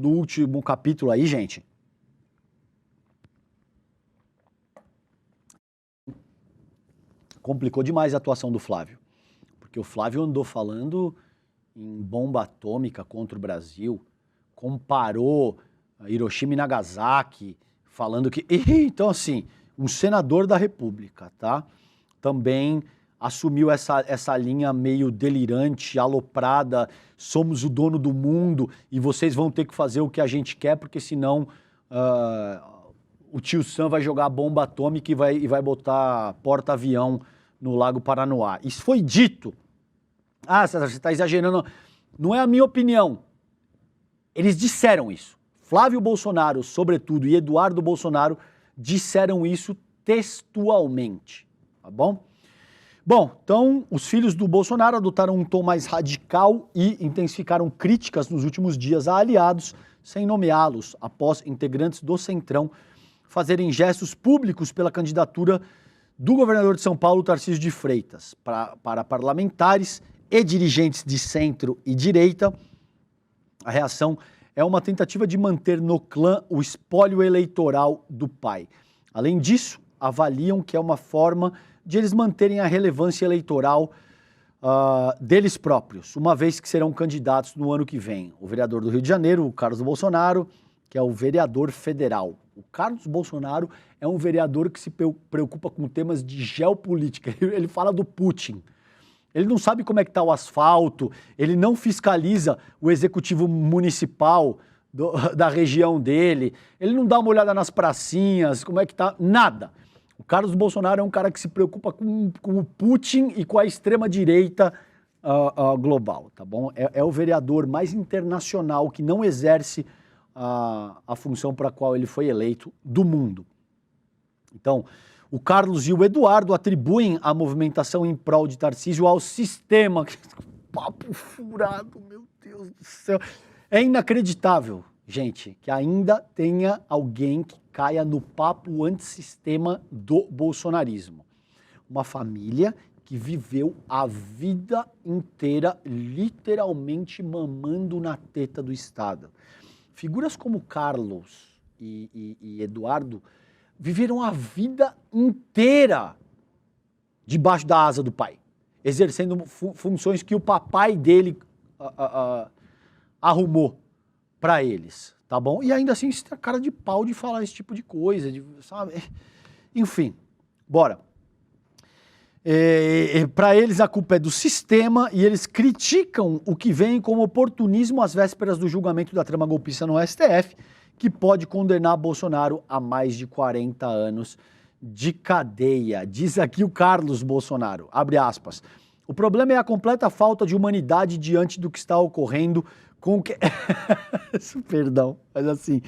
último capítulo aí, gente, complicou demais a atuação do Flávio, porque o Flávio andou falando em bomba atômica contra o Brasil, comparou Hiroshima e Nagasaki, falando que... Então, assim, um senador da República, tá? Também assumiu essa linha meio delirante, aloprada, somos o dono do mundo e vocês vão ter que fazer o que a gente quer, porque senão o tio Sam vai jogar bomba atômica e vai botar porta-avião no Lago Paranoá. Isso foi dito. Ah, César, você está exagerando. Não é a minha opinião. Eles disseram isso. Flávio Bolsonaro, sobretudo, e Eduardo Bolsonaro disseram isso textualmente, tá bom? Bom, então, os filhos do Bolsonaro adotaram um tom mais radical e intensificaram críticas nos últimos dias a aliados, sem nomeá-los, após integrantes do Centrão fazerem gestos públicos pela candidatura do governador de São Paulo, Tarcísio de Freitas. Para parlamentares e dirigentes de centro e direita, a reação é uma tentativa de manter no clã o espólio eleitoral do pai. Além disso, avaliam que é uma forma de eles manterem a relevância eleitoral deles próprios, uma vez que serão candidatos no ano que vem. O vereador do Rio de Janeiro, o Carlos Bolsonaro, que é o vereador federal. O Carlos Bolsonaro é um vereador que se preocupa com temas de geopolítica. Ele fala do Putin. Ele não sabe como é que está o asfalto, ele não fiscaliza o executivo municipal da região dele, ele não dá uma olhada nas pracinhas, como é que está, nada. O Carlos Bolsonaro é um cara que se preocupa com o Putin e com a extrema-direita global, tá bom? É o vereador mais internacional que não exerce a função para a qual ele foi eleito do mundo. Então, o Carlos e o Eduardo atribuem a movimentação em prol de Tarcísio ao sistema. Papo furado, meu Deus do céu. É inacreditável, gente, que ainda tenha alguém que caia no papo antissistema do bolsonarismo. Uma família que viveu a vida inteira literalmente mamando na teta do Estado. Figuras como Carlos e Eduardo viveram a vida inteira debaixo da asa do pai, exercendo funções que o papai dele arrumou para eles, tá bom? E ainda assim, você tem a cara de pau de falar esse tipo de coisa, sabe? Enfim, bora. Para eles a culpa é do sistema e eles criticam o que vem como oportunismo às vésperas do julgamento da trama golpista no STF, que pode condenar Bolsonaro a mais de 40 anos de cadeia. Diz aqui o Carlos Bolsonaro, abre aspas, o problema é a completa falta de humanidade diante do que está ocorrendo com o que... Perdão, mas assim,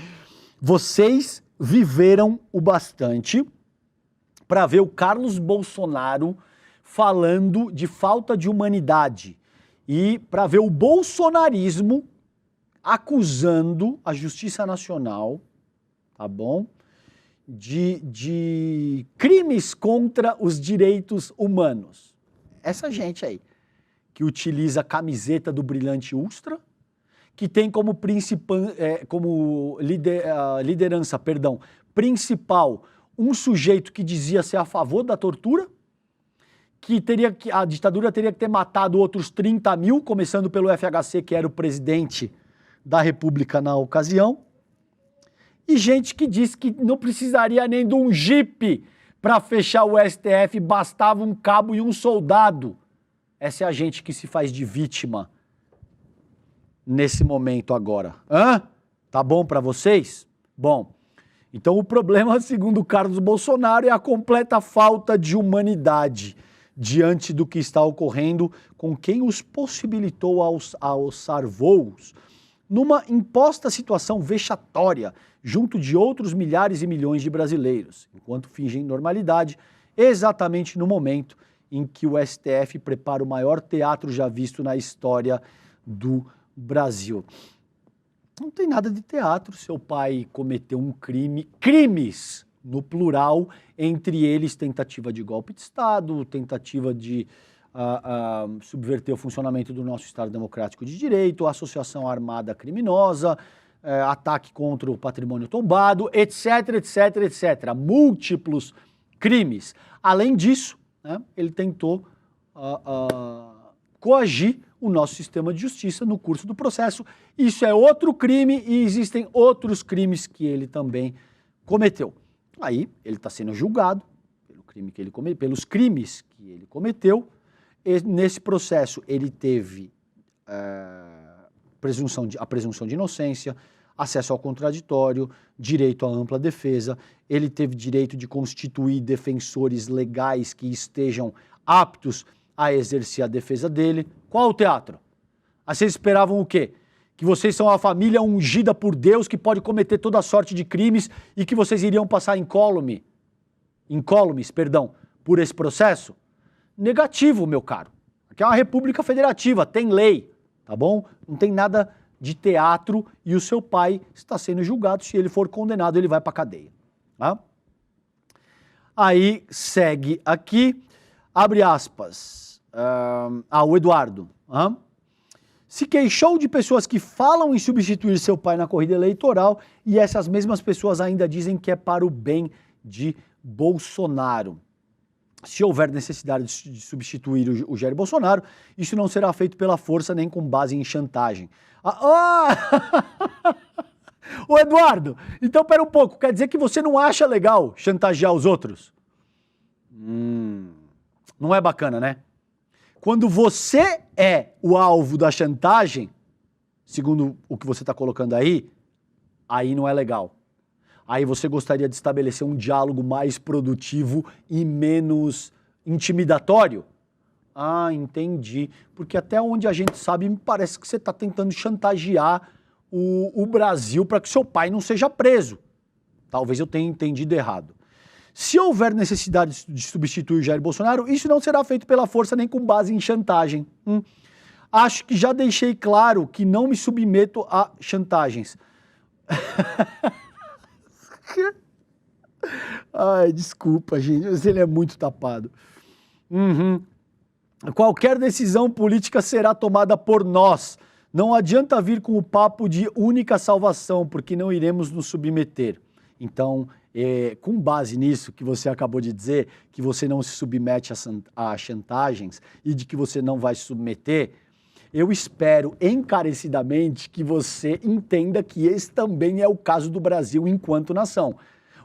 vocês viveram o bastante para ver o Carlos Bolsonaro falando de falta de humanidade e para ver o bolsonarismo acusando a Justiça Nacional, tá bom, de crimes contra os direitos humanos. essa gente aí, que utiliza a camiseta do Brilhante Ustra, que tem como, liderança principal um sujeito que dizia ser a favor da tortura, que a ditadura teria que ter matado outros 30 mil, começando pelo FHC, que era o presidente da República na ocasião, e gente que disse que não precisaria nem de um jipe para fechar o STF, bastava um cabo e um soldado. Essa é a gente que se faz de vítima nesse momento agora. Tá bom para vocês? Bom, então o problema, segundo Carlos Bolsonaro, é a completa falta de humanidade diante do que está ocorrendo com quem os possibilitou a alçar voos numa imposta situação vexatória junto de outros milhares e milhões de brasileiros, enquanto fingem normalidade, exatamente no momento em que o STF prepara o maior teatro já visto na história do Brasil. Não tem nada de teatro, seu pai cometeu um crimes no plural, entre eles tentativa de golpe de Estado, tentativa de subverter o funcionamento do nosso Estado Democrático de Direito, associação armada criminosa, ataque contra o patrimônio tombado, etc, etc, etc. Múltiplos crimes. Além disso, né, ele tentou coagir o nosso sistema de justiça no curso do processo. Isso é outro crime e existem outros crimes que ele também cometeu. Aí ele está sendo julgado pelos crimes que ele cometeu. E nesse processo ele teve a presunção de inocência, acesso ao contraditório, direito à ampla defesa, ele teve direito de constituir defensores legais que estejam aptos a exercer a defesa dele. Qual o teatro? Vocês esperavam o quê? Que vocês são a família ungida por Deus que pode cometer toda sorte de crimes e que vocês iriam passar incólumes, por esse processo? Negativo, meu caro. Aqui é uma república federativa, tem lei, tá bom? Não tem nada de teatro e o seu pai está sendo julgado. Se ele for condenado, ele vai para cadeia. Tá? Aí segue aqui, abre aspas, o Eduardo. Se queixou de pessoas que falam em substituir seu pai na corrida eleitoral e essas mesmas pessoas ainda dizem que é para o bem de Bolsonaro. Se houver necessidade de substituir o Jair Bolsonaro, isso não será feito pela força nem com base em chantagem. Ô Eduardo, então pera um pouco, quer dizer que você não acha legal chantagear os outros? Não é bacana, né? Quando você é o alvo da chantagem, segundo o que você está colocando aí não é legal. Aí você gostaria de estabelecer um diálogo mais produtivo e menos intimidatório? Entendi. Porque até onde a gente sabe, me parece que você está tentando chantagear o Brasil para que seu pai não seja preso. Talvez eu tenha entendido errado. Se houver necessidade de substituir o Jair Bolsonaro, isso não será feito pela força nem com base em chantagem. Acho que já deixei claro que não me submeto a chantagens. Ai, desculpa, gente, mas ele é muito tapado. Qualquer decisão política será tomada por nós. Não adianta vir com o papo de única salvação, porque não iremos nos submeter. Então, com base nisso que você acabou de dizer, que você não se submete a chantagens e de que você não vai se submeter, eu espero encarecidamente que você entenda que esse também é o caso do Brasil enquanto nação.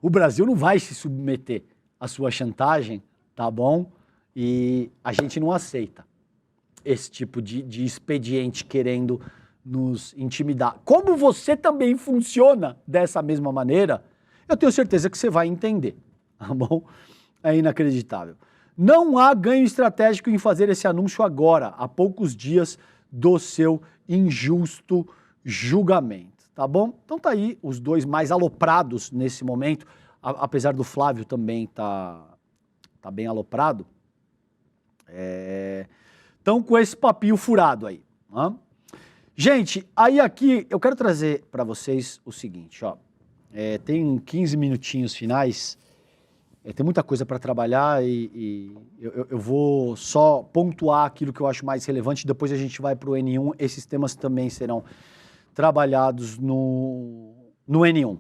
O Brasil não vai se submeter à sua chantagem, tá bom? E a gente não aceita esse tipo de expediente querendo nos intimidar. Como você também funciona dessa mesma maneira, eu tenho certeza que você vai entender, tá bom? É inacreditável. Não há ganho estratégico em fazer esse anúncio agora, há poucos dias do seu injusto julgamento, tá bom? Então tá aí os dois mais aloprados nesse momento, apesar do Flávio também tá bem aloprado. Então com esse papinho furado aí. Gente, aí aqui eu quero trazer para vocês o seguinte, ó. Tem 15 minutinhos finais. tem muita coisa para trabalhar e eu vou só pontuar aquilo que eu acho mais relevante, depois a gente vai para o N1, esses temas também serão trabalhados no N1.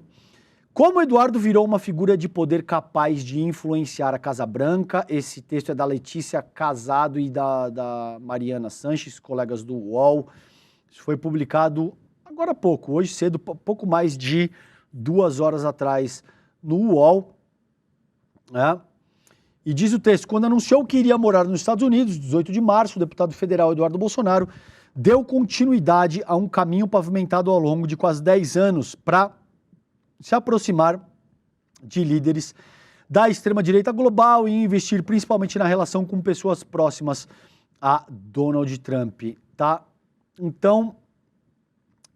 Como Eduardo virou uma figura de poder capaz de influenciar a Casa Branca? Esse texto é da Letícia Casado e da Mariana Sanches, colegas do UOL. Isso foi publicado agora há pouco, hoje cedo, pouco mais de 2 horas atrás no UOL. Né? E diz o texto, quando anunciou que iria morar nos Estados Unidos, 18 de março, o deputado federal Eduardo Bolsonaro deu continuidade a um caminho pavimentado ao longo de quase 10 anos para se aproximar de líderes da extrema-direita global e investir principalmente na relação com pessoas próximas a Donald Trump, tá? Então,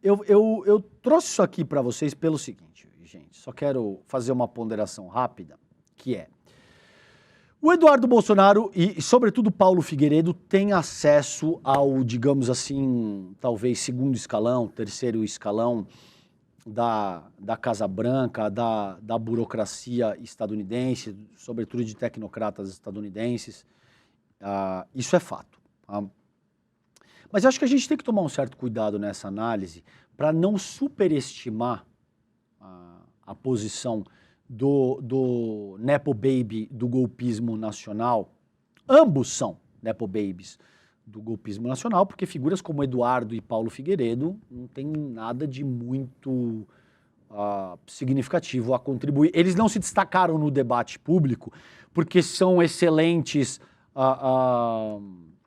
eu trouxe isso aqui para vocês pelo seguinte, gente, só quero fazer uma ponderação rápida, que é, o Eduardo Bolsonaro e, sobretudo, Paulo Figueiredo têm acesso ao, digamos assim, talvez segundo escalão, terceiro escalão da Casa Branca, da burocracia estadunidense, sobretudo de tecnocratas estadunidenses. Isso é fato. Mas eu acho que a gente tem que tomar um certo cuidado nessa análise para não superestimar a posição do Nepo Baby do golpismo nacional. Ambos são Nepo Babies do golpismo nacional, porque figuras como Eduardo e Paulo Figueiredo não tem nada de muito significativo a contribuir. Eles não se destacaram no debate público porque são excelentes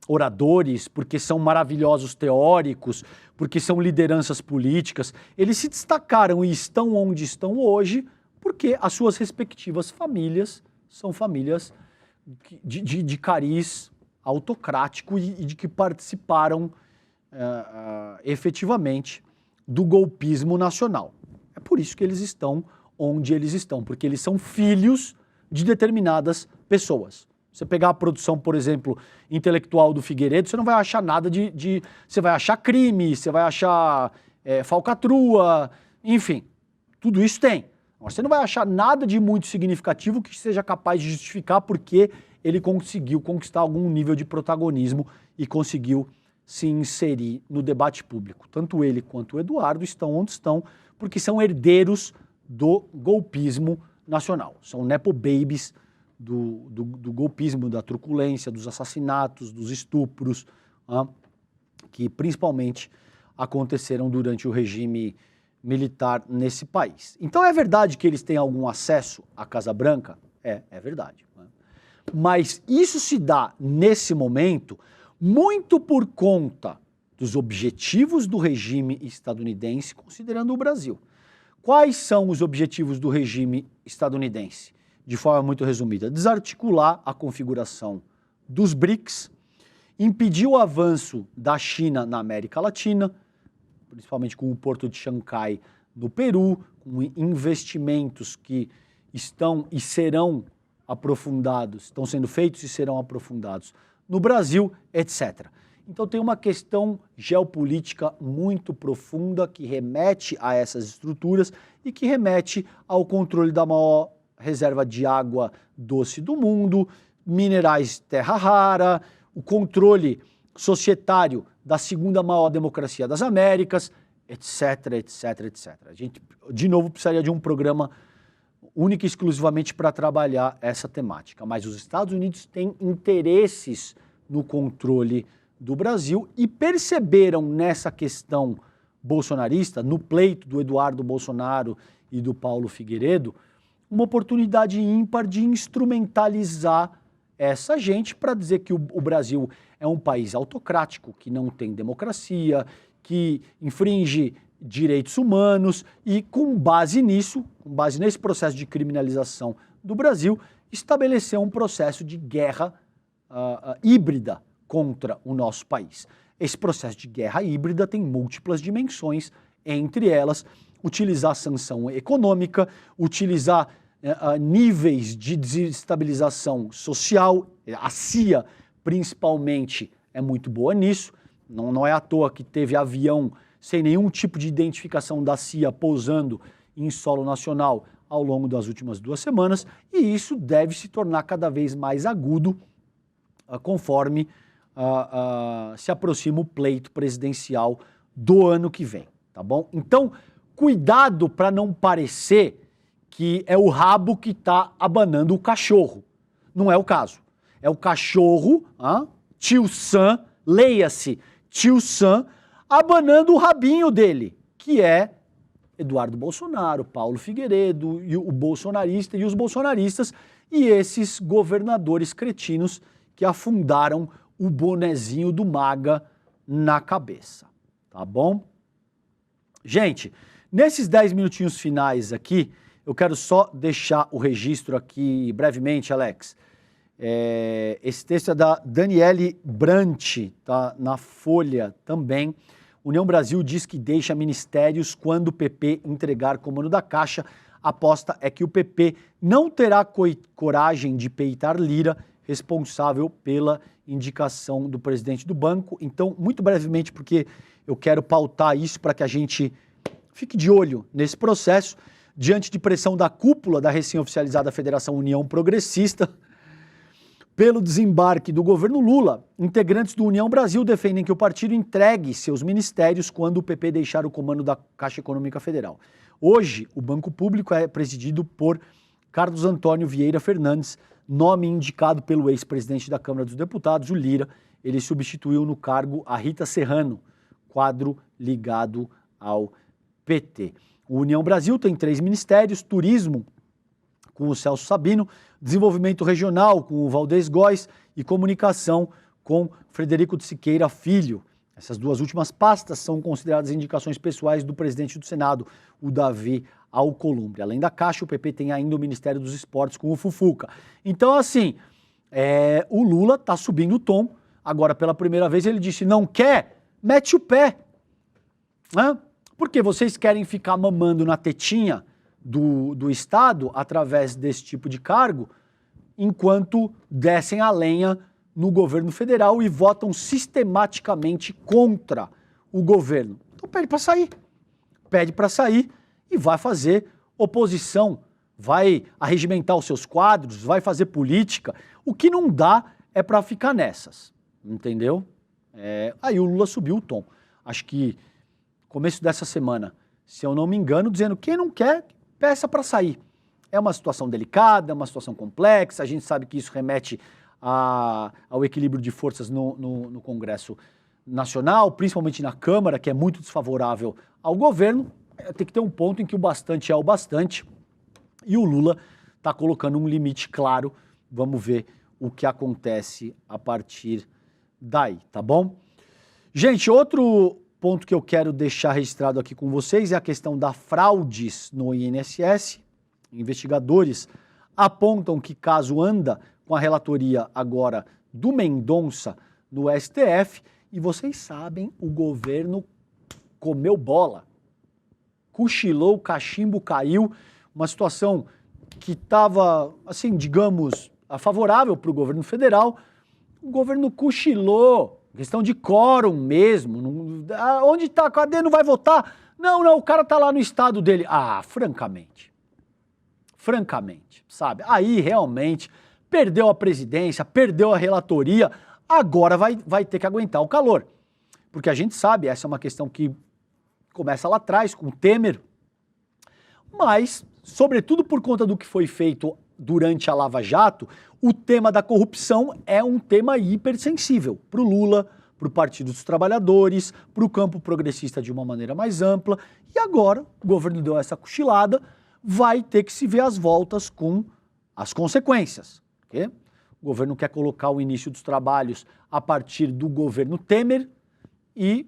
oradores, porque são maravilhosos teóricos, porque são lideranças políticas. Eles se destacaram e estão onde estão hoje porque as suas respectivas famílias são famílias de cariz autocrático e de que participaram efetivamente do golpismo nacional. É por isso que eles estão onde eles estão, porque eles são filhos de determinadas pessoas. Você pegar a produção, por exemplo, intelectual do Figueiredo, você não vai achar nada você vai achar crime, você vai achar falcatrua, enfim, tudo isso tem. Você não vai achar nada de muito significativo que seja capaz de justificar porque ele conseguiu conquistar algum nível de protagonismo e conseguiu se inserir no debate público. Tanto ele quanto o Eduardo estão onde estão porque são herdeiros do golpismo nacional. São nepo babies do golpismo, da truculência, dos assassinatos, dos estupros, que principalmente aconteceram durante o regime militar nesse país. Então é verdade que eles têm algum acesso à Casa Branca? É verdade. Né? Mas isso se dá nesse momento muito por conta dos objetivos do regime estadunidense, considerando o Brasil. Quais são os objetivos do regime estadunidense? De forma muito resumida, desarticular a configuração dos BRICS, impedir o avanço da China na América Latina, principalmente com o Porto de Xangai no Peru, com investimentos que estão e serão aprofundados, estão sendo feitos e serão aprofundados no Brasil, etc. Então tem uma questão geopolítica muito profunda que remete a essas estruturas e que remete ao controle da maior reserva de água doce do mundo, minerais terra rara, o controle societário da segunda maior democracia das Américas, etc, etc, etc. A gente, de novo, precisaria de um programa único e exclusivamente para trabalhar essa temática. Mas os Estados Unidos têm interesses no controle do Brasil e perceberam nessa questão bolsonarista, no pleito do Eduardo Bolsonaro e do Paulo Figueiredo, uma oportunidade ímpar de instrumentalizar essa gente para dizer que o Brasil é um país autocrático, que não tem democracia, que infringe direitos humanos e, com base nisso, com base nesse processo de criminalização do Brasil, estabelecer um processo de guerra híbrida contra o nosso país. Esse processo de guerra híbrida tem múltiplas dimensões, entre elas, utilizar sanção econômica, utilizar níveis de desestabilização social. A CIA, principalmente, é muito boa nisso. Não é à toa que teve avião sem nenhum tipo de identificação da CIA pousando em solo nacional ao longo das últimas 2 semanas, e isso deve se tornar cada vez mais agudo conforme se aproxima o pleito presidencial do ano que vem, tá bom? Então, cuidado para não parecer que é o rabo que está abanando o cachorro. Não é o caso. É o cachorro, tio Sam, leia-se, tio Sam, abanando o rabinho dele, que é Eduardo Bolsonaro, Paulo Figueiredo, e o bolsonarista e os bolsonaristas e esses governadores cretinos que afundaram o bonezinho do MAGA na cabeça, tá bom? Gente, nesses 10 minutinhos finais aqui, eu quero só deixar o registro aqui brevemente, Alex. Esse texto é da Daniele Brant, tá na Folha também. União Brasil diz que deixa ministérios quando o PP entregar comando da Caixa. A aposta é que o PP não terá coragem de peitar Lira, responsável pela indicação do presidente do banco. Então, muito brevemente, porque eu quero pautar isso para que a gente fique de olho nesse processo, diante de pressão da cúpula da recém-oficializada Federação União Progressista, pelo desembarque do governo Lula, integrantes do União Brasil defendem que o partido entregue seus ministérios quando o PP deixar o comando da Caixa Econômica Federal. Hoje, o Banco Público é presidido por Carlos Antônio Vieira Fernandes, nome indicado pelo ex-presidente da Câmara dos Deputados, o Lira. Ele substituiu no cargo a Rita Serrano, quadro ligado ao PT. O União Brasil tem 3 ministérios: turismo, com o Celso Sabino, desenvolvimento regional, com o Valdez Góes, e comunicação, com Frederico de Siqueira Filho. Essas 2 últimas pastas são consideradas indicações pessoais do presidente do Senado, o Davi Alcolumbre. Além da Caixa, o PP tem ainda o Ministério dos Esportes com o Fufuca. Então, assim, o Lula está subindo o tom. Agora, pela primeira vez, ele disse: não quer? Mete o pé. Porque vocês querem ficar mamando na tetinha do Estado através desse tipo de cargo, enquanto descem a lenha no governo federal e votam sistematicamente contra o governo. Então pede para sair e vai fazer oposição, vai arregimentar os seus quadros, vai fazer política. O que não dá é para ficar nessas, entendeu? Aí o Lula subiu o tom. Acho que começo dessa semana, se eu não me engano, dizendo que quem não quer, peça para sair. É uma situação delicada, é uma situação complexa, a gente sabe que isso remete ao equilíbrio de forças no Congresso Nacional, principalmente na Câmara, que é muito desfavorável ao governo. Tem que ter um ponto em que o bastante é o bastante, e o Lula está colocando um limite claro. Vamos ver o que acontece a partir daí, tá bom? Gente, outro ponto que eu quero deixar registrado aqui com vocês é a questão da fraudes no INSS. Investigadores apontam que caso anda com a relatoria agora do Mendonça no STF, e vocês sabem, o governo comeu bola, cochilou, o cachimbo caiu, uma situação que estava, assim, digamos, favorável para o governo federal. O governo cochilou, questão de quórum mesmo. Onde está? Cadê? Não vai votar? Não, o cara está lá no estado dele. Francamente, sabe? Aí realmente perdeu a presidência, perdeu a relatoria, agora vai ter que aguentar o calor. Porque a gente sabe, essa é uma questão que começa lá atrás, com o Temer, mas, sobretudo por conta do que foi feito durante a Lava Jato, o tema da corrupção é um tema hipersensível para o Lula, para o Partido dos Trabalhadores, para o campo progressista de uma maneira mais ampla, e agora o governo deu essa cochilada, vai ter que se ver as voltas com as consequências. Okay? O governo quer colocar o início dos trabalhos a partir do governo Temer e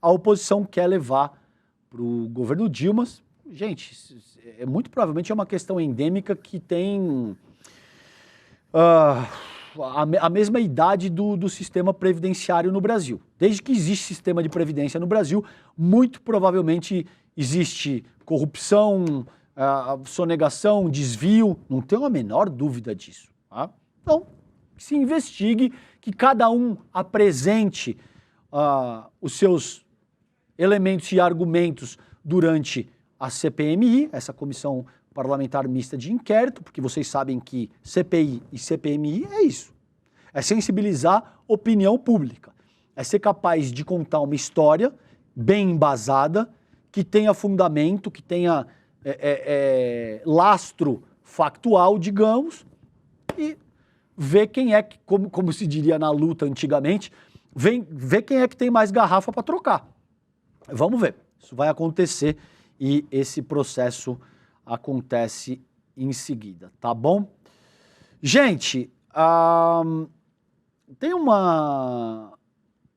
a oposição quer levar para o governo Dilma. Gente, muito provavelmente é uma questão endêmica que tem a mesma idade do sistema previdenciário no Brasil. Desde que existe sistema de previdência no Brasil, muito provavelmente existe corrupção, sonegação, desvio, não tenho a menor dúvida disso. Tá? Então, se investigue, que cada um apresente os seus elementos e argumentos durante a CPMI, essa comissão parlamentar mista de inquérito, porque vocês sabem que CPI e CPMI é isso. É sensibilizar opinião pública. É ser capaz de contar uma história bem embasada, que tenha fundamento, que tenha lastro factual, digamos, e ver quem é que, como se diria na luta antigamente, ver quem é que tem mais garrafa para trocar. Vamos ver. Isso vai acontecer e esse processo acontece em seguida, tá bom? Gente, tem uma...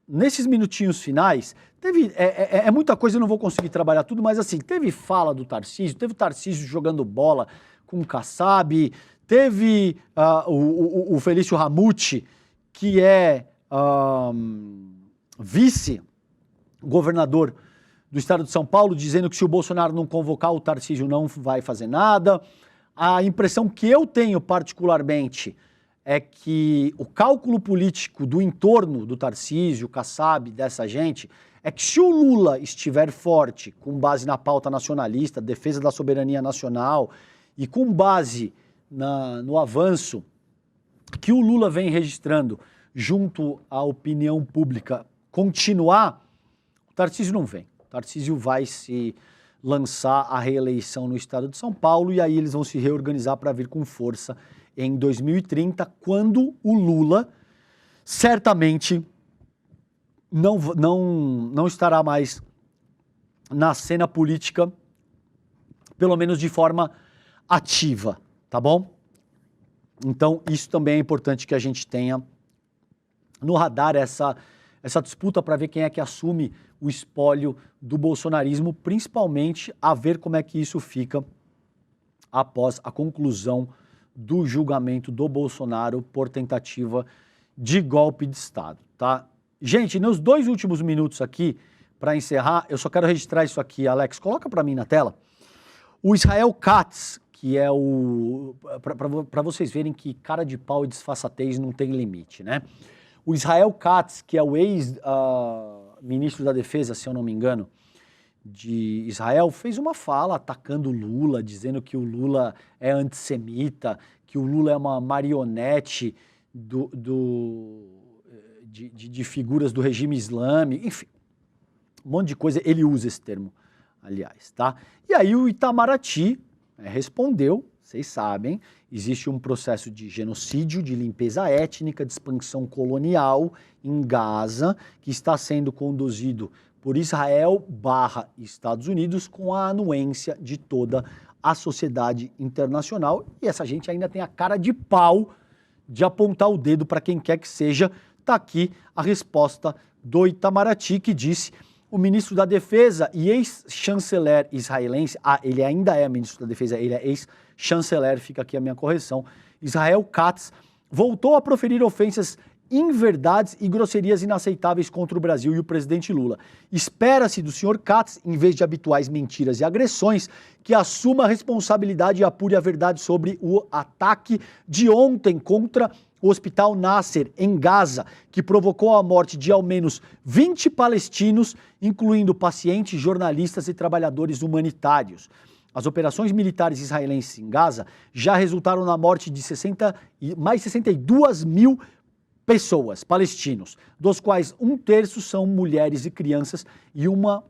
Nesses minutinhos finais, teve... É muita coisa, eu não vou conseguir trabalhar tudo, mas assim, teve fala do Tarcísio, teve o Tarcísio jogando bola com o Kassab, teve o Felício Ramute, que é vice-governador do estado de São Paulo, dizendo que se o Bolsonaro não convocar, o Tarcísio não vai fazer nada. A impressão que eu tenho particularmente é que o cálculo político do entorno do Tarcísio, Kassab, dessa gente, é que se o Lula estiver forte, com base na pauta nacionalista, defesa da soberania nacional, e com base no avanço que o Lula vem registrando junto à opinião pública, continuar, o Tarcísio não vem. O Tarcísio vai se lançar a reeleição no estado de São Paulo e aí eles vão se reorganizar para vir com força em 2030, quando o Lula certamente não estará mais na cena política, pelo menos de forma ativa, tá bom? Então, isso também é importante que a gente tenha no radar essa disputa para ver quem é que assume o espólio do bolsonarismo, principalmente a ver como é que isso fica após a conclusão do julgamento do Bolsonaro por tentativa de golpe de Estado, tá? Gente, nos 2 últimos minutos aqui, para encerrar, eu só quero registrar isso aqui, Alex, coloca para mim na tela. O Israel Katz, que é para vocês verem que cara de pau e disfarçatez não tem limite, né? O Israel Katz, que é o ex-ministro da Defesa, se eu não me engano, de Israel, fez uma fala atacando o Lula, dizendo que o Lula é antissemita, que o Lula é uma marionete de figuras do regime islâmico, enfim, um monte de coisa. Ele usa esse termo, aliás, tá? E aí o Itamaraty respondeu, vocês sabem, existe um processo de genocídio, de limpeza étnica, de expansão colonial em Gaza, que está sendo conduzido por Israel/Estados Unidos com a anuência de toda a sociedade internacional. E essa gente ainda tem a cara de pau de apontar o dedo para quem quer que seja. Está aqui a resposta do Itamaraty, que disse: o ministro da Defesa e ex-chanceler israelense, ele ainda é ministro da Defesa, ele é ex-chanceler, fica aqui a minha correção, Israel Katz, voltou a proferir ofensas, inverdades e grosserias inaceitáveis contra o Brasil e o presidente Lula. Espera-se do senhor Katz, em vez de habituais mentiras e agressões, que assuma a responsabilidade e apure a verdade sobre o ataque de ontem contra o Hospital Nasser, em Gaza, que provocou a morte de ao menos 20 palestinos, incluindo pacientes, jornalistas e trabalhadores humanitários. As operações militares israelenses em Gaza já resultaram na morte de mais 62 mil pessoas, palestinos, dos quais 1/3 são mulheres e crianças, e uma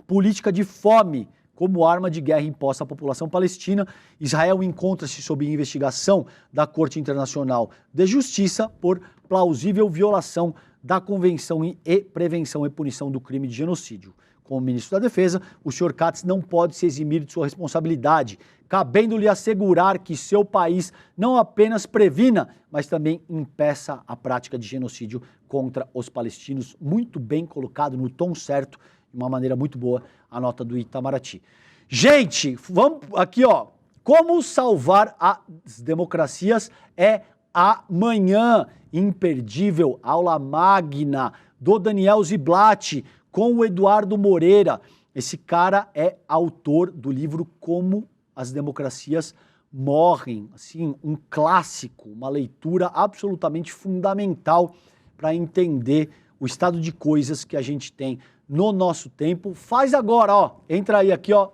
política de fome como arma de guerra imposta à população palestina. Israel encontra-se sob investigação da Corte Internacional de Justiça por plausível violação da Convenção e Prevenção e Punição do Crime de Genocídio. Como ministro da Defesa, o senhor Katz não pode se eximir de sua responsabilidade, cabendo-lhe assegurar que seu país não apenas previna, mas também impeça a prática de genocídio contra os palestinos. Muito bem colocado, no tom certo, de uma maneira muito boa, a nota do Itamaraty. Gente, vamos aqui, ó. Como salvar as democracias é amanhã. Imperdível, aula magna do Daniel Ziblatt com o Eduardo Moreira. Esse cara é autor do livro Como as Democracias Morrem. Assim, um clássico, uma leitura absolutamente fundamental para entender o estado de coisas que a gente tem no nosso tempo. Faz agora, ó. Entra aí aqui, ó.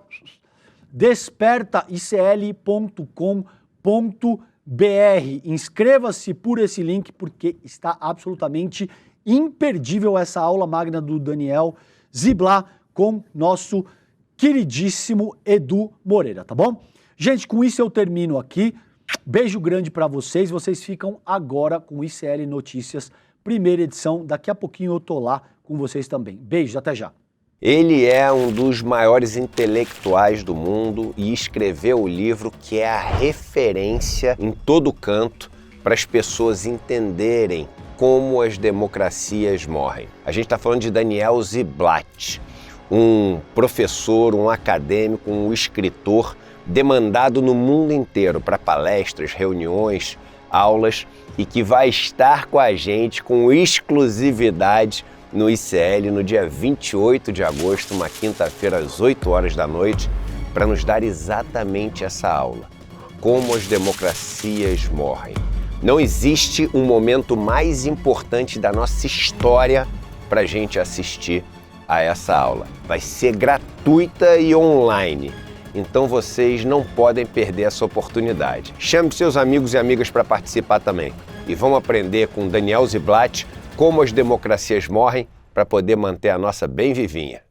despertaicl.com.br. Inscreva-se por esse link porque está absolutamente imperdível essa aula magna do Daniel Ziblatt com nosso queridíssimo Edu Moreira, tá bom? Gente, com isso eu termino aqui. Beijo grande para vocês. Vocês ficam agora com o ICL Notícias, primeira edição. Daqui a pouquinho eu tô lá com vocês também. Beijos, até já. Ele é um dos maiores intelectuais do mundo e escreveu o livro que é a referência em todo canto para as pessoas entenderem como as democracias morrem. A gente está falando de Daniel Ziblatt, um professor, um acadêmico, um escritor demandado no mundo inteiro para palestras, reuniões, aulas e que vai estar com a gente com exclusividade no ICL no dia 28 de agosto, uma quinta-feira às 8 horas da noite, para nos dar exatamente essa aula. Como as democracias morrem. Não existe um momento mais importante da nossa história para a gente assistir a essa aula. Vai ser gratuita e online. Então vocês não podem perder essa oportunidade. Chame seus amigos e amigas para participar também. E vamos aprender com Daniel Ziblatt como as democracias morrem para poder manter a nossa bem vivinha.